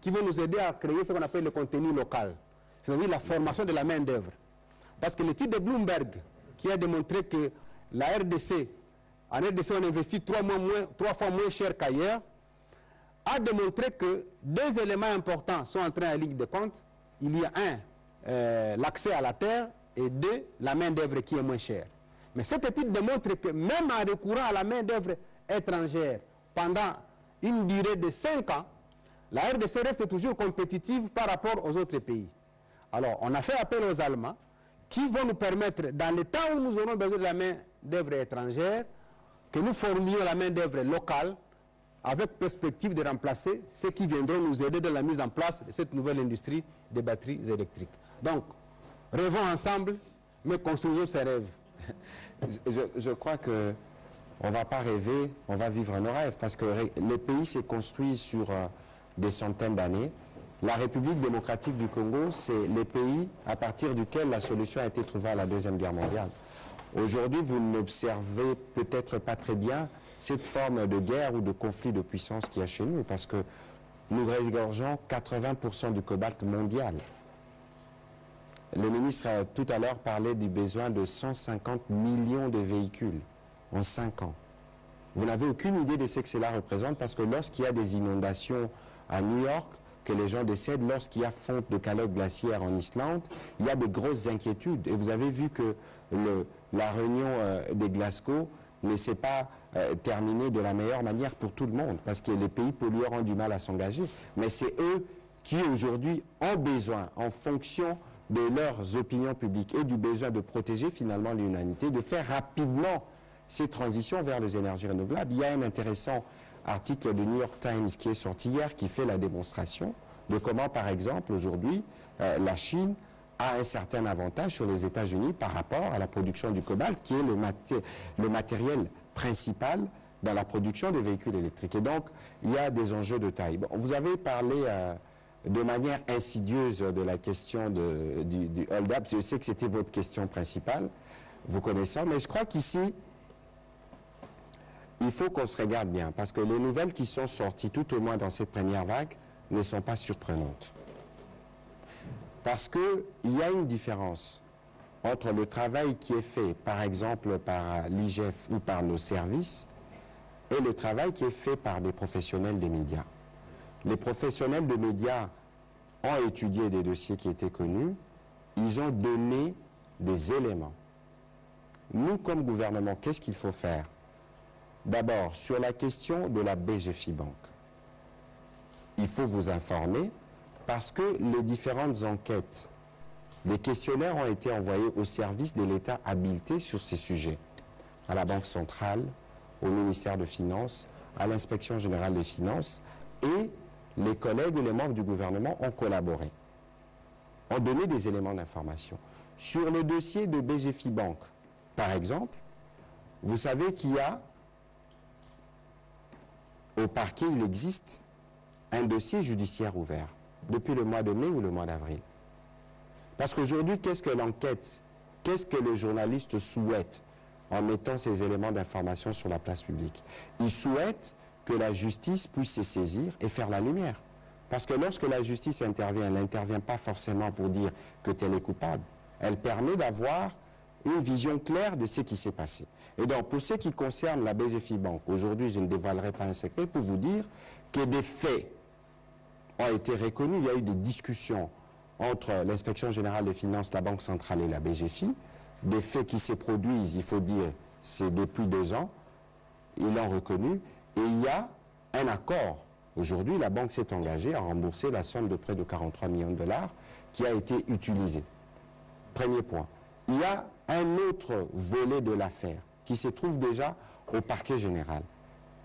qui vont nous aider à créer ce qu'on appelle le contenu local, c'est-à-dire la formation de la main-d'œuvre. Parce que l'étude de Bloomberg, qui a démontré que la RDC en RDC on investit 3 fois moins cher qu'ailleurs, a démontré que 2 éléments importants sont entrés en ligne de compte. Il y a l'accès à la terre, et 2, la main-d'œuvre qui est moins chère. Mais cette étude démontre que même en recourant à la main-d'œuvre étrangère pendant une durée de 5 ans, la RDC reste toujours compétitive par rapport aux autres pays. Alors, on a fait appel aux Allemands qui vont nous permettre, dans le temps où nous aurons besoin de la main-d'œuvre étrangère, que nous formions la main-d'œuvre locale avec perspective de remplacer ceux qui viendront nous aider dans la mise en place de cette nouvelle industrie des batteries électriques. Donc, rêvons ensemble, mais construisons ces rêves.
Je crois que on ne va pas rêver, on va vivre nos rêves, parce que le pays s'est construit sur des centaines d'années. La République démocratique du Congo, c'est le pays à partir duquel la solution a été trouvée à la Deuxième Guerre mondiale. Aujourd'hui, vous n'observez peut-être pas très bien cette forme de guerre ou de conflit de puissance qu'il y a chez nous, parce que nous régorgeons 80% du cobalt mondial. Le ministre a tout à l'heure parlé du besoin de 150 millions de véhicules en 5 ans. Vous n'avez aucune idée de ce que cela représente, parce que lorsqu'il y a des inondations à New York, que les gens décèdent, lorsqu'il y a fonte de calottes glaciaires en Islande, il y a de grosses inquiétudes. Et vous avez vu que la réunion de Glasgow ne s'est pas terminée de la meilleure manière pour tout le monde, parce que les pays pollueurs ont du mal à s'engager. Mais c'est eux qui aujourd'hui ont besoin, en fonction de leurs opinions publiques et du besoin de protéger finalement l'humanité, de faire rapidement ces transitions vers les énergies renouvelables. Il y a un intéressant article du New York Times qui est sorti hier qui fait la démonstration de comment, par exemple, aujourd'hui, la Chine a un certain avantage sur les États-Unis par rapport à la production du cobalt, qui est le matériel principal dans la production des véhicules électriques. Et donc, il y a des enjeux de taille. Bon, vous avez parlé de manière insidieuse de la question du hold-up. Je sais que c'était votre question principale, vous connaissez, mais je crois qu'ici, il faut qu'on se regarde bien, parce que les nouvelles qui sont sorties, tout au moins dans cette première vague, ne sont pas surprenantes. Parce qu'il y a une différence entre le travail qui est fait, par exemple, par l'IGF ou par nos services, et le travail qui est fait par des professionnels des médias. Les professionnels des médias ont étudié des dossiers qui étaient connus, ils ont donné des éléments. Nous, comme gouvernement, qu'est-ce qu'il faut faire? D'abord, sur la question de la BGFIBank, il faut vous informer parce que les différentes enquêtes, les questionnaires ont été envoyés au service de l'État habilité sur ces sujets, à la Banque centrale, au ministère des Finances, à l'Inspection générale des finances, et les collègues et les membres du gouvernement ont collaboré, ont donné des éléments d'information. Sur le dossier de BGFIBank, par exemple, vous savez qu'il y a au parquet, il existe un dossier judiciaire ouvert depuis le mois de mai ou le mois d'avril. Parce qu'aujourd'hui, qu'est-ce que l'enquête, qu'est-ce que le journaliste souhaite en mettant ces éléments d'information sur la place publique? Il souhaite que la justice puisse se saisir et faire la lumière. Parce que lorsque la justice intervient, elle n'intervient pas forcément pour dire que tel est coupable. Elle permet d'avoir une vision claire de ce qui s'est passé. Et donc, pour ce qui concerne la BGFIBank, aujourd'hui, je ne dévoilerai pas un secret pour vous dire que des faits ont été reconnus. Il y a eu des discussions entre l'Inspection générale des finances, la Banque centrale et la BGFI. Des faits qui se produisent, il faut dire, c'est depuis 2 ans. Ils l'ont reconnu. Et il y a un accord. Aujourd'hui, la banque s'est engagée à rembourser la somme de près de 43 millions de dollars qui a été utilisée. Premier point. Il y a un autre volet de l'affaire qui se trouve déjà au parquet général.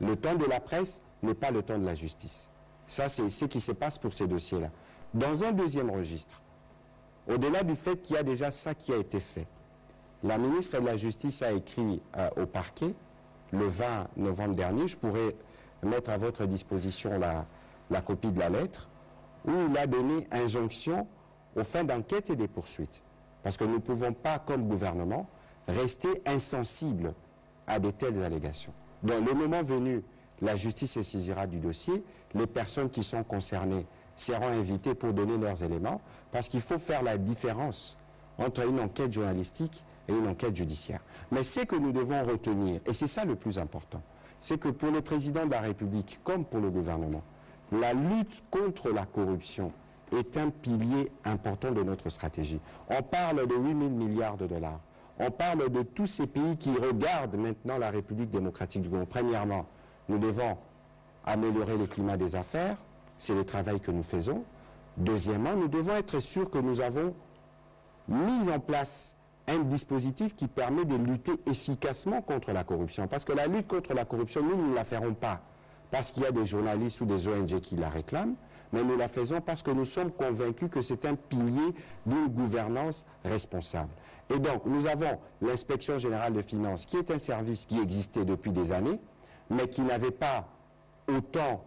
Le temps de la presse n'est pas le temps de la justice. Ça, c'est ce qui se passe pour ces dossiers-là. Dans un deuxième registre, au-delà du fait qu'il y a déjà ça qui a été fait, la ministre de la Justice a écrit au parquet le 20 novembre dernier, je pourrais mettre à votre disposition la copie de la lettre, où il a donné injonction aux fins d'enquête et des poursuites. Parce que nous ne pouvons pas, comme gouvernement, rester insensibles à de telles allégations. Donc, le moment venu, la justice se saisira du dossier. Les personnes qui sont concernées seront invitées pour donner leurs éléments, parce qu'il faut faire la différence entre une enquête journalistique et une enquête judiciaire. Mais ce que nous devons retenir, et c'est ça le plus important, c'est que pour le président de la République, comme pour le gouvernement, la lutte contre la corruption est un pilier important de notre stratégie. On parle de 8 000 milliards de dollars. On parle de tous ces pays qui regardent maintenant la République démocratique du Congo. Premièrement, nous devons améliorer le climat des affaires, c'est le travail que nous faisons. Deuxièmement, nous devons être sûrs que nous avons mis en place un dispositif qui permet de lutter efficacement contre la corruption. Parce que la lutte contre la corruption, nous ne la ferons pas parce qu'il y a des journalistes ou des ONG qui la réclament, mais nous la faisons parce que nous sommes convaincus que c'est un pilier d'une gouvernance responsable. Et donc, nous avons l'Inspection générale des finances, qui est un service qui existait depuis des années, mais qui n'avait pas autant,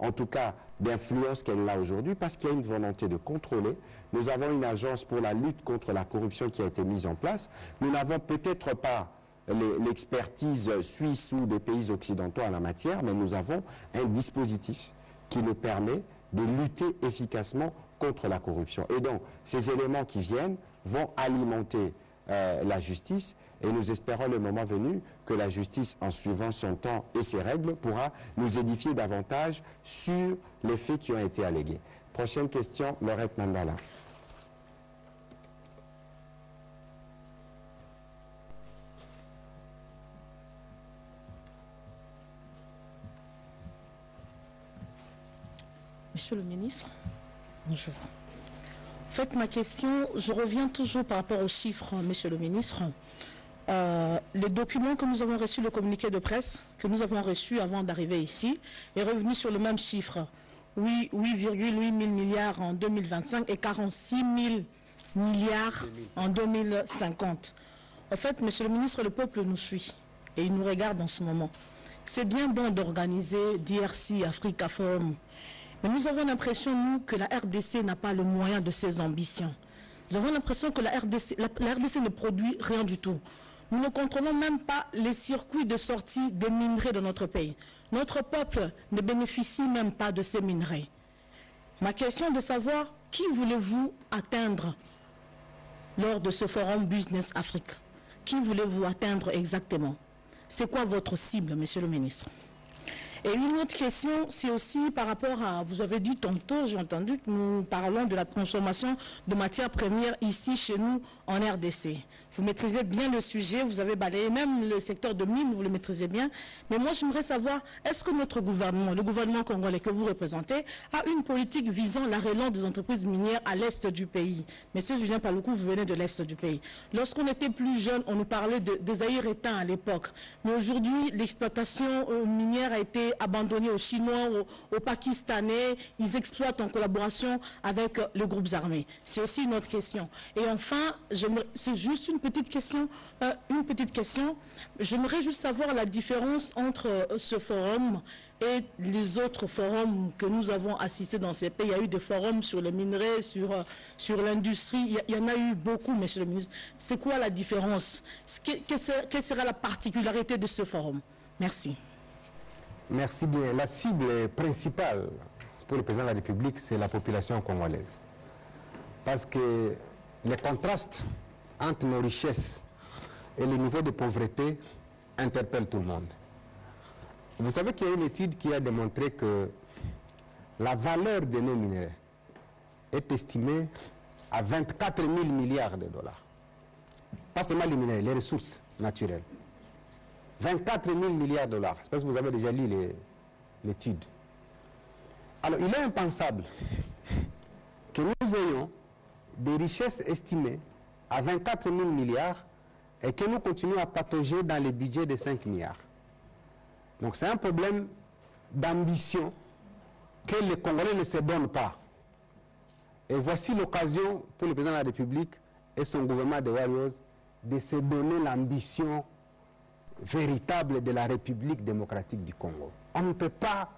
en tout cas, d'influence qu'elle l'a aujourd'hui, parce qu'il y a une volonté de contrôler. Nous avons une agence pour la lutte contre la corruption qui a été mise en place. Nous n'avons peut-être pas l'expertise suisse ou des pays occidentaux en la matière, mais nous avons un dispositif qui nous permet de lutter efficacement contre la corruption. Et donc, ces éléments qui viennent vont alimenter la justice, et nous espérons le moment venu que la justice, en suivant son temps et ses règles, pourra nous édifier davantage sur les faits qui ont été allégués. Prochaine question, Laurette Mandala.
Monsieur le ministre, bonjour. En fait, ma question, je reviens toujours par rapport aux chiffres, monsieur le ministre. Le document que nous avons reçu, le communiqué de presse que nous avons reçu avant d'arriver ici, est revenu sur le même chiffre, 8,8 000 milliards en 2025 et 46 000 milliards en 2050. En fait, monsieur le ministre, le peuple nous suit et il nous regarde en ce moment. C'est bien bon d'organiser DRC, Africa Forum. Mais nous avons l'impression, nous, que la RDC n'a pas le moyen de ses ambitions. Nous avons l'impression que la RDC ne produit rien du tout. Nous ne contrôlons même pas les circuits de sortie des minerais de notre pays. Notre peuple ne bénéficie même pas de ces minerais. Ma question est de savoir qui voulez-vous atteindre lors de ce forum Business Afrique? Qui voulez-vous atteindre exactement? C'est quoi votre cible, monsieur le ministre? Et une autre question, c'est aussi par rapport à, vous avez dit tantôt, j'ai entendu que nous parlons de la transformation de matières premières ici chez nous en RDC. Vous maîtrisez bien le sujet, vous avez balayé même le secteur de mines, vous le maîtrisez bien. Mais moi, j'aimerais savoir, est-ce que notre gouvernement, le gouvernement congolais que vous représentez, a une politique visant la relance des entreprises minières à l'est du pays? Monsieur Julien Paloukou, vous venez de l'est du pays. Lorsqu'on était plus jeune, on nous parlait des Zaïre éteints à l'époque. Mais aujourd'hui, l'exploitation minière a été abandonnée aux Chinois, aux Pakistanais. Ils exploitent en collaboration avec les groupes armés. C'est aussi une autre question. Et enfin, c'est juste une petite question. J'aimerais juste savoir la différence entre ce forum et les autres forums que nous avons assistés dans ces pays. Il y a eu des forums sur les minerais, sur l'industrie. Il y en a eu beaucoup, monsieur le ministre. C'est quoi la différence? Quelle sera la particularité de ce forum? Merci.
Merci bien. La cible principale pour le président de la République, c'est la population congolaise. Parce que les contrastes entre nos richesses et le niveau de pauvreté interpellent tout le monde. Vous savez qu'il y a une étude qui a démontré que la valeur de nos minerais est estimée à 24 000 milliards de dollars. Pas seulement les minerais, les ressources naturelles. 24 000 milliards de dollars. Je pense que vous avez déjà lu l'étude. Alors, il est impensable que nous ayons des richesses estimées à 24 000 milliards et que nous continuons à patauger dans les budgets de 5 milliards. Donc, c'est un problème d'ambition que les Congolais ne se donnent pas. Et voici l'occasion pour le président de la République et son gouvernement de Warriors de se donner l'ambition véritable de la République démocratique du Congo. On ne peut pas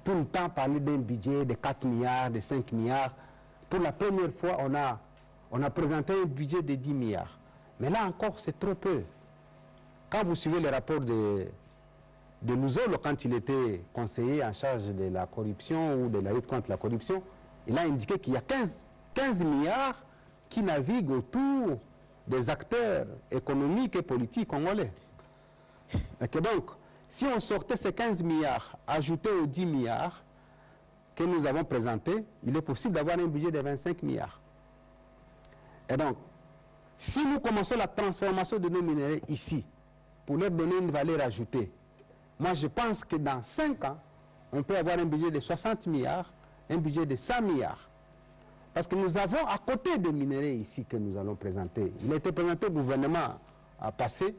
tout le temps parler d'un budget de 4 milliards, de 5 milliards. Pour la première fois, on a présenté un budget de 10 milliards. Mais là encore, c'est trop peu. Quand vous suivez le rapport de Louzolo, quand il était conseiller en charge de la corruption ou de la lutte contre la corruption, il a indiqué qu'il y a 15 milliards qui naviguent autour
des acteurs économiques et politiques congolais. Et que donc, si on sortait ces 15 milliards, ajoutés aux 10 milliards que nous avons présentés, il est possible d'avoir un budget de 25 milliards. Et donc, si nous commençons la transformation de nos minéraux ici, pour leur donner une valeur ajoutée, moi je pense que dans 5 ans, on peut avoir un budget de 60 milliards, un budget de 100 milliards. Parce que nous avons à côté des minéraux ici que nous allons présenter, il a été présenté au gouvernement à passer,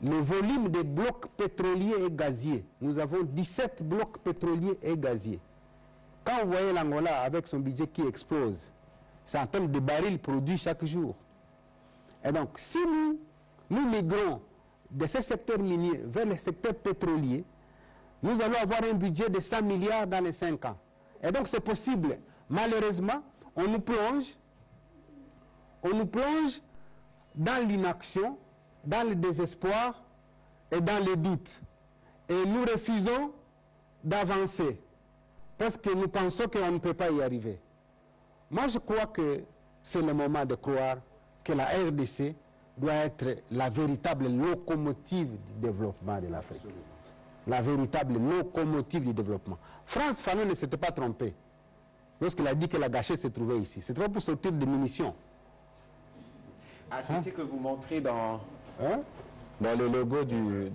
le volume des blocs pétroliers et gaziers. Nous avons 17 blocs pétroliers et gaziers. Quand vous voyez l'Angola avec son budget qui explose, c'est en termes de barils produits chaque jour. Et donc, si nous migrons de ces secteurs miniers vers les secteurs pétroliers, nous allons avoir un budget de 100 milliards dans les 5 ans. Et donc, c'est possible. Malheureusement, on nous plonge dans l'inaction, dans le désespoir et dans les doutes. Et nous refusons d'avancer parce que nous pensons qu'on ne peut pas y arriver. Moi, je crois que c'est le moment de croire que la RDC doit être la véritable locomotive du développement de l'Afrique. La véritable locomotive du développement. Frantz Fanon ne s'était pas trompé lorsqu'il a dit que la gâchette se trouvait ici. Ce n'était pas pour sortir de munitions.
Ah, c'est ce que vous montrez dans...
Dans le logo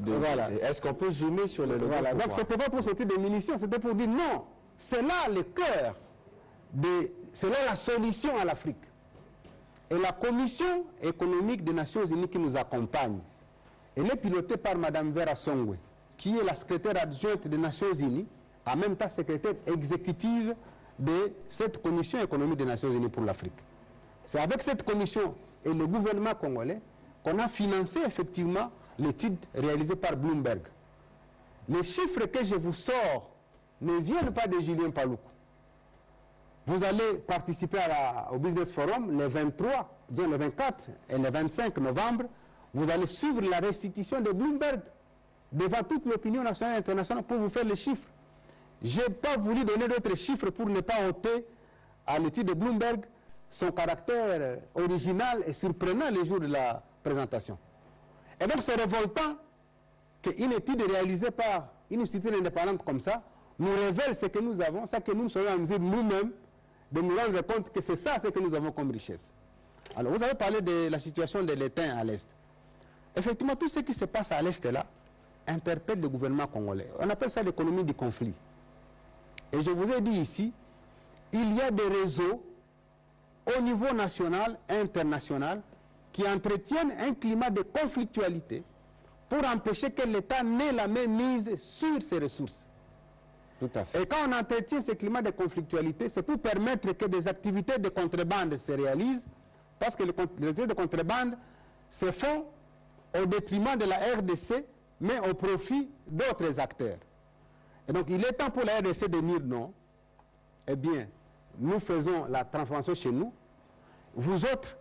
Voilà.
Est-ce qu'on peut zoomer sur le logo?
Voilà. Donc, ce n'était pas pour sortir des munitions, c'était pour dire non, c'est là le cœur, c'est là la solution à l'Afrique. Et la Commission économique des Nations Unies qui nous accompagne, elle est pilotée par Mme Vera Songwe, qui est la secrétaire adjointe des Nations Unies, en même temps secrétaire exécutive de cette Commission économique des Nations Unies pour l'Afrique. C'est avec cette commission et le gouvernement congolais qu'on a financé effectivement l'étude réalisée par Bloomberg. Les chiffres que je vous sors ne viennent pas de Julien Paluku. Vous allez participer au Business Forum le 23, disons le 24 et le 25 novembre. Vous allez suivre la restitution de Bloomberg devant toute l'opinion nationale et internationale pour vous faire les chiffres. Je n'ai pas voulu donner d'autres chiffres pour ne pas ôter à l'étude de Bloomberg son caractère original et surprenant les jours de la présentation. Et donc c'est révoltant qu'une étude réalisée par une institution indépendante comme ça nous révèle ce que nous avons, ça que nous sommes en mesure nous-mêmes de nous rendre compte que c'est ça ce que nous avons comme richesse. Alors vous avez parlé de la situation de l'étain à l'Est. Effectivement, tout ce qui se passe à l'Est là interpelle le gouvernement congolais. On appelle ça l'économie du conflit. Et je vous ai dit ici, il y a des réseaux au niveau national et international qui entretiennent un climat de conflictualité pour empêcher que l'État n'ait la même mise sur ses ressources.
Tout à fait.
Et quand on entretient ce climat de conflictualité, c'est pour permettre que des activités de contrebande se réalisent, parce que les activités de contrebande se font au détriment de la RDC, mais au profit d'autres acteurs. Et donc il est temps pour la RDC de dire non. Eh bien, nous faisons la transformation chez nous. Vous autres,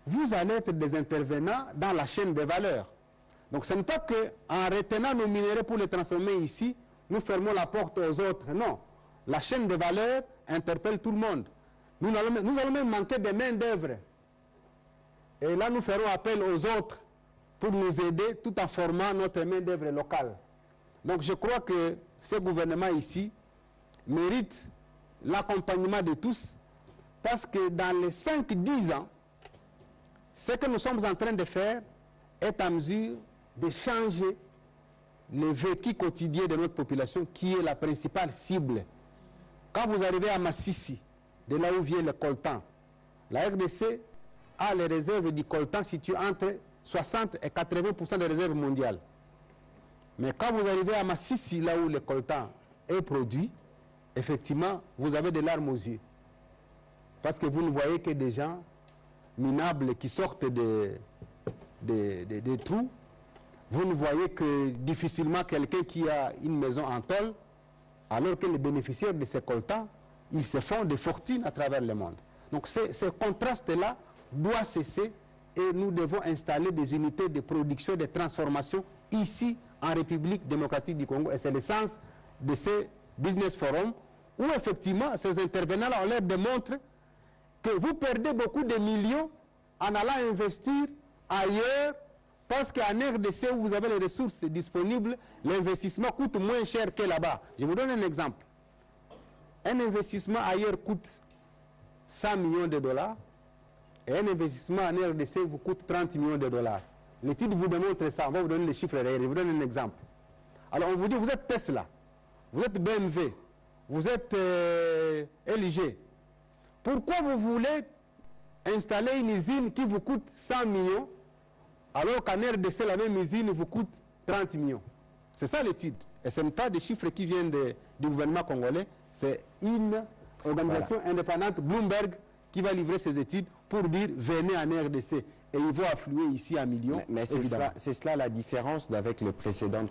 vous allez être des intervenants dans la chaîne des valeurs. Donc ce n'est pas qu'en retenant nos minéraux pour les transformer ici, nous fermons la porte aux autres. Non. La chaîne des valeurs interpelle tout le monde. Nous allons même manquer de main d'œuvre. Et là, nous ferons appel aux autres pour nous aider tout en formant notre main d'œuvre locale. Donc je crois que ce gouvernement ici mérite l'accompagnement de tous, parce que dans les 5-10 ans, ce que nous sommes en train de faire est en mesure de changer le vécu quotidien de notre population, qui est la principale cible. Quand vous arrivez à Massissi, de là où vient le coltan, la RDC a les réserves du coltan situées entre 60 et 80% des réserves mondiales. Mais quand vous arrivez à Massissi, là où le coltan est produit, effectivement, vous avez des larmes aux yeux. Parce que vous ne voyez que des gens minables qui sortent des trous. Vous ne voyez que difficilement quelqu'un qui a une maison en tôle, alors que les bénéficiaires de ces coltans, ils se font des fortunes à travers le monde. Donc ce contraste-là doit cesser, et nous devons installer des unités de production, de transformation ici en République démocratique du Congo. Et c'est le sens de ces business forums où effectivement ces intervenants-là, on leur démontre que vous perdez beaucoup de millions en allant investir ailleurs, parce qu'en RDC, où vous avez les ressources disponibles, l'investissement coûte moins cher que là-bas. Je vous donne un exemple. Un investissement ailleurs coûte 100 millions de dollars et un investissement en RDC vous coûte 30 millions de dollars. L'étude vous démontre ça. On va vous donner les chiffres derrière. Je vous donne un exemple. Alors on vous dit, vous êtes Tesla, vous êtes BMW, vous êtes LG. Pourquoi vous voulez installer une usine qui vous coûte 100 millions alors qu'en RDC, la même usine vous coûte 30 millions? C'est ça l'étude. Et ce n'est pas des chiffres qui viennent du gouvernement congolais, c'est une organisation indépendante, Bloomberg, qui va livrer ses études pour dire venez en RDC. Et ils vont affluer ici à millions.
Mais c'est cela la différence avec les précédentes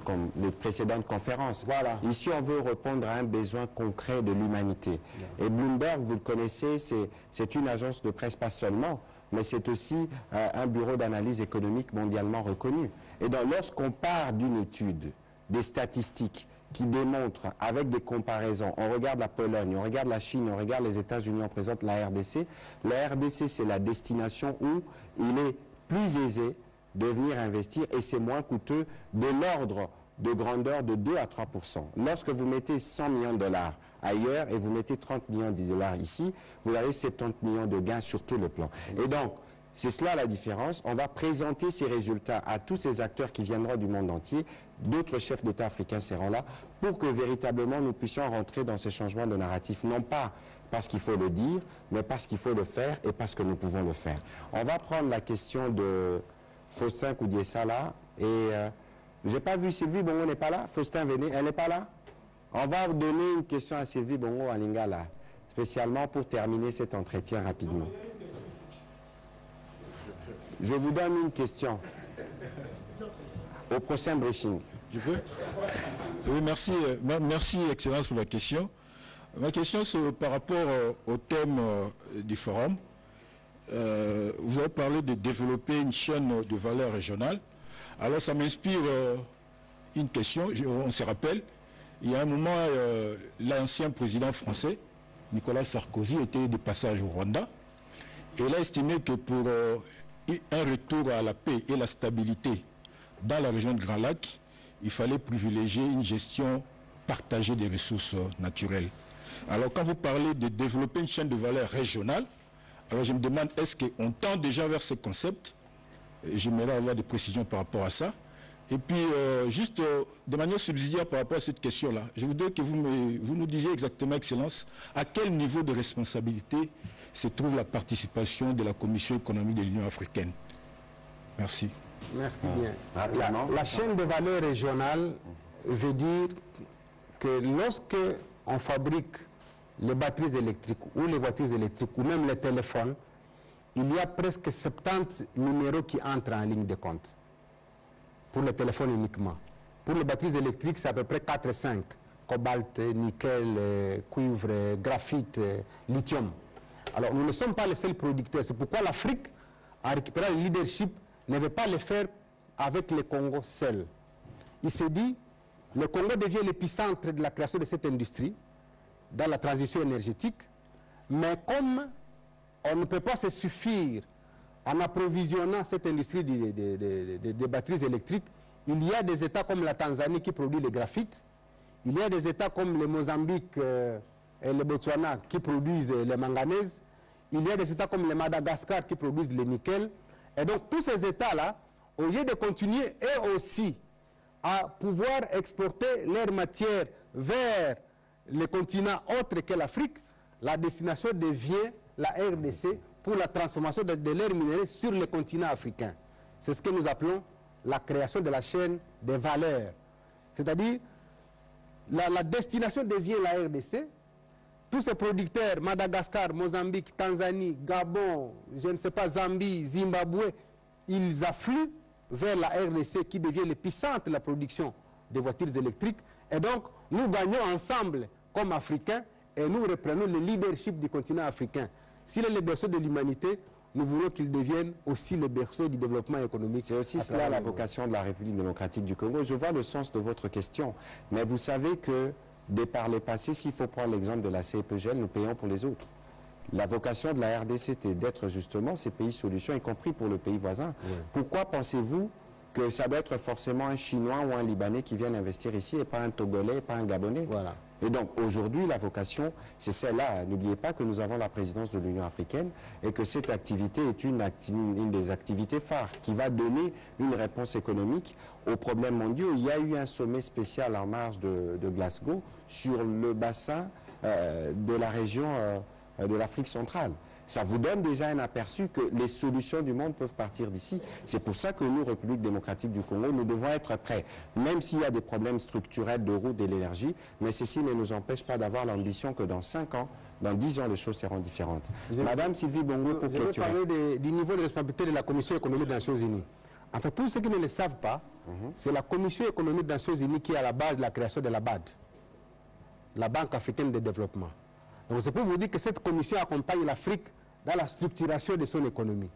conférences.
Voilà.
Ici, on veut répondre à un besoin concret de l'humanité. Et Bloomberg, vous le connaissez, c'est une agence de presse pas seulement, mais c'est aussi un bureau d'analyse économique mondialement reconnu. Et donc, lorsqu'on part d'une étude, des statistiques qui démontrent, avec des comparaisons, on regarde la Pologne, on regarde la Chine, on regarde les États-Unis, on présente la RDC. La RDC, c'est la destination où il est plus aisé de venir investir et c'est moins coûteux, de l'ordre de grandeur de 2 à 3%. Lorsque vous mettez 100 millions de dollars ailleurs et vous mettez 30 millions de dollars ici, vous avez 70 millions de gains sur tout le plan. Et donc, c'est cela la différence. On va présenter ces résultats à tous ces acteurs qui viendront du monde entier. D'autres chefs d'État africains seront là pour que véritablement nous puissions rentrer dans ces changements de narratif. Non pas parce qu'il faut le dire, mais parce qu'il faut le faire et parce que nous pouvons le faire. On va prendre la question de Faustin Koudiessala et j'ai pas vu Sylvie Bongo n'est pas là. Faustin, venez, elle n'est pas là. On va donner une question à Sylvie Bongo à Lingala, spécialement pour terminer cet entretien rapidement. Je vous donne une question. Au prochain briefing.
Je peux? Oui, merci, merci, Excellence, pour la question. Ma question, c'est par rapport au thème du forum. Vous avez parlé de développer une chaîne de valeur régionale. Alors, ça m'inspire une question. On se rappelle, il y a un moment, l'ancien président français, Nicolas Sarkozy, était de passage au Rwanda. Et il a estimé que pour un retour à la paix et la stabilité dans la région de Grand Lac, il fallait privilégier une gestion partagée des ressources naturelles. Alors quand vous parlez de développer une chaîne de valeur régionale, alors je me demande, est-ce qu'on tend déjà vers ce concept? J'aimerais avoir des précisions par rapport à ça. Et puis, juste de manière subsidiaire par rapport à cette question-là, je voudrais que vous nous disiez exactement, Excellence, à quel niveau de responsabilité se trouve la participation de la Commission économique de l'Union africaine. Merci.
Merci bien. La chaîne de valeur régionale veut dire que lorsque on fabrique les batteries électriques ou les voitures électriques ou même les téléphones, il y a presque 70 minéraux qui entrent en ligne de compte. Pour les téléphones uniquement. Pour les batteries électriques, c'est à peu près 4 et 5. Cobalt, nickel, cuivre, graphite, lithium. Alors, nous ne sommes pas les seuls producteurs. C'est pourquoi l'Afrique, en récupérant le leadership, ne veut pas le faire avec le Congo seul. Il s'est dit, le Congo devient l'épicentre de la création de cette industrie, dans la transition énergétique, mais comme on ne peut pas se suffire en approvisionnant cette industrie des batteries électriques, il y a des États comme la Tanzanie qui produit le graphite, il y a des États comme le Mozambique et le Botswana qui produisent le manganèse, il y a des États comme le Madagascar qui produisent le nickel. Et donc tous ces États-là, au lieu de continuer eux aussi à pouvoir exporter leurs matières vers les continents autres que l'Afrique, la destination devient la RDC pour la transformation de leurs minéraux sur le continent africain. C'est ce que nous appelons la création de la chaîne des valeurs. C'est-à-dire, la destination devient la RDC. Tous ces producteurs, Madagascar, Mozambique, Tanzanie, Gabon, je ne sais pas, Zambie, Zimbabwe, ils affluent vers la RDC qui devient l'épicentre de la production des voitures électriques. Et donc, nous gagnons ensemble comme Africains et nous reprenons le leadership du continent africain. S'il est le berceau de l'humanité, nous voulons qu'il devienne aussi le berceau du développement économique.
C'est aussi cela la vocation de la République démocratique du Congo. Je vois le sens de votre question, mais vous savez que, de par le passé, s'il faut prendre l'exemple de la CEPGL, nous payons pour les autres. La vocation de la RDC, c'était d'être justement ces pays solutions, y compris pour le pays voisin. Oui. Pourquoi pensez-vous que ça doit être forcément un Chinois ou un Libanais qui viennent investir ici et pas un Togolais et pas un Gabonais? Voilà. Et donc aujourd'hui, la vocation, c'est celle-là. N'oubliez pas que nous avons la présidence de l'Union africaine et que cette activité est une des activités phares qui va donner une réponse économique aux problèmes mondiaux. Il y a eu un sommet spécial en marge de Glasgow sur le bassin de la région de l'Afrique centrale. Ça vous donne déjà un aperçu que les solutions du monde peuvent partir d'ici. C'est pour ça que nous, République démocratique du Congo, nous devons être prêts, même s'il y a des problèmes structurels de route et d'énergie, mais ceci ne nous empêche pas d'avoir l'ambition que dans 5 ans, dans 10 ans, les choses seront différentes. Madame Sylvie Bongo, pour clôturer.
Je vais parler du niveau de responsabilité de la Commission économique des Nations Unies. En fait, pour ceux qui ne le savent pas, c'est la Commission économique des Nations Unies qui est à la base de la création de la BAD, la Banque africaine de développement. Donc c'est pour vous dire que cette commission accompagne l'Afrique dans la structuration de son économie.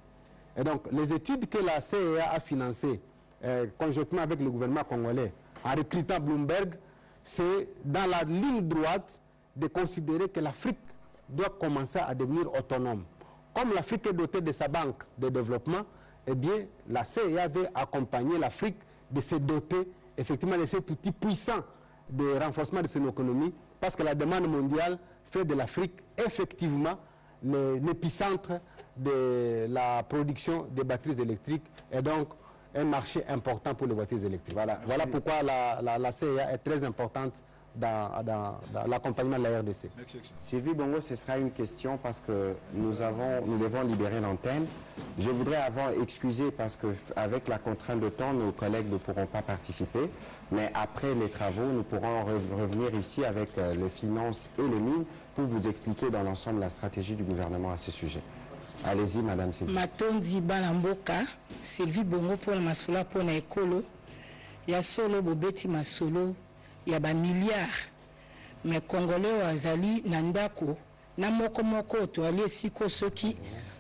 Et donc les études que la CEA a financées conjointement avec le gouvernement congolais en recrutant Bloomberg, c'est dans la ligne droite de considérer que l'Afrique doit commencer à devenir autonome. Comme l'Afrique est dotée de sa banque de développement, eh bien la CEA veut accompagner l'Afrique de se doter effectivement de cet outil puissant de renforcement de son économie, parce que la demande mondiale fait de l'Afrique effectivement l'épicentre de la production des batteries électriques et donc un marché important pour les voitures électriques. Voilà pourquoi la CEA est très importante dans l'accompagnement de la RDC.
Sylvie Bongo, ce sera une question parce que nous devons libérer l'antenne. Je voudrais avant excuser parce qu'avec la contrainte de temps, nos collègues ne pourront pas participer. Mais après les travaux, nous pourrons revenir ici avec les finances et les mines pour vous expliquer dans l'ensemble la stratégie du gouvernement à ce sujet. Allez-y, Madame Sylvie.
Matondi Balamboka, Sylvie Bongo pour la Masolo pour la écolo. Il y a solo Bobeti Masolo, il y a des milliards. Mais Congolais Azali Nandako, Namoko Moko, to aller siko soki,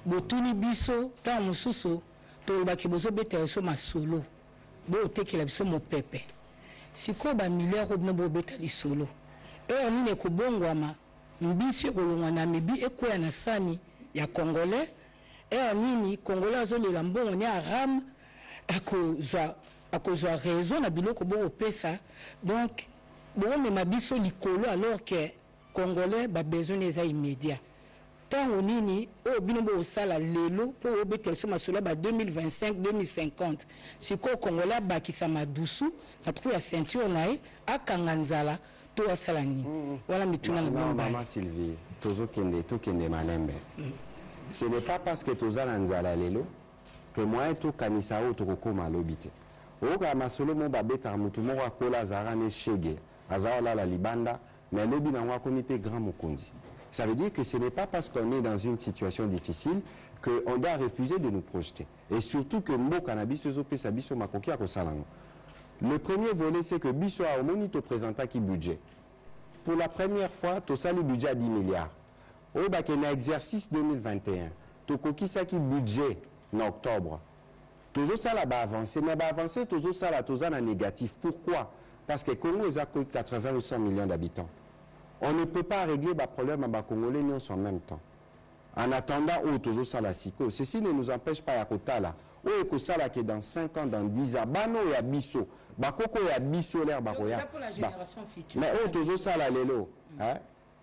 Botuni Biso, Tan Mususo, Tolbaki Bozo Bete so Masolo, Bo Teki la Biso Mo Pepe. Siko ba milliards ou Bobo Beta li solo. Et on ne Kubongwama. Mbisi kolongwa na mibi ekoya na sani ya Congolais et anini Congolais azolela mbongo ni aram akozwa raison na biloko bo opesa donc bon me mabiso likolo alors que Congolais ba besoin eza immédiat tant nini o bino bo sala lelo pour obetel so masolo ba 2025 2050 siko Congolais ba kisama dusu na trou ya ceinture nae akanganzala. Voilà,
non, maman Sylvie, Tozo Kende Manembe. Ce n'est pas parce que Toza Nanzala Lelo que moi et tout Kanisao Toko Malobite. Oka Masolo Mo Babeta Mutumo Kola Zarane Shege, Azala la Libanda, mais Lobi Nanwa Komite Grand Mukunzi. Ça veut dire que ce n'est pas parce qu'on est dans une situation difficile qu'on doit refuser de nous projeter. Et surtout que Mbo Cannabis Zope Sabiso Makoki à Kosalango. Le premier volet, c'est que Bisso a au monito présenté qui budget. Pour la première fois, tu as le budget à 10 milliards. Au bac en exercice 2021, tu as qui budget en octobre. Toujours ça là-bas avancé, mais avancé, toujours ça là, toujours en négatif. Pourquoi? Parce que Congo a 80 ou 100 millions d'habitants. On ne peut pas régler le problème à Congolais en même temps. En attendant, toujours ça là, ceci ne nous empêche pas à côté là. Ou ça là qui est dans 5 ans, dans 10 ans, Bano et Abisso. Bakoko et Abisso l'air Bakoya.
Pour la génération future.
Mais toujours ça là, Lélo.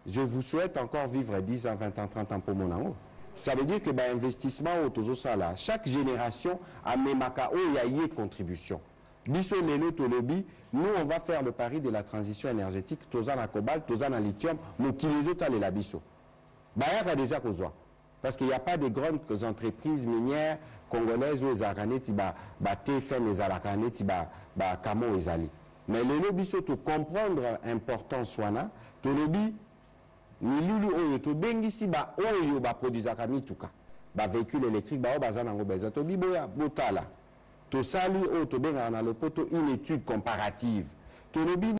Je vous souhaite encore vivre 10 ans, 20 ans, 30 ans pour mon an. Ça veut dire que l'investissement toujours ça là. Chaque génération a memaka ou yaye contribution. Bisso Lélo Tolobi, nous on va faire le pari de la transition énergétique. Tozan à cobalt, Tozan à lithium, nous qui les autres la Bisso. Bayak a déjà causé. Parce qu'il n'y a pas de grandes entreprises minières congolaises où les aranéti TFM les aranéti Kamo et Zali. Mais le lobby surtout comprendre important soina, to lobby ni lulu oyo to bengisi oyo produisa kami tuka. Véhicule électrique bazanango beza to biboya botala. To sali o to benga na le poto une étude comparative. To lobby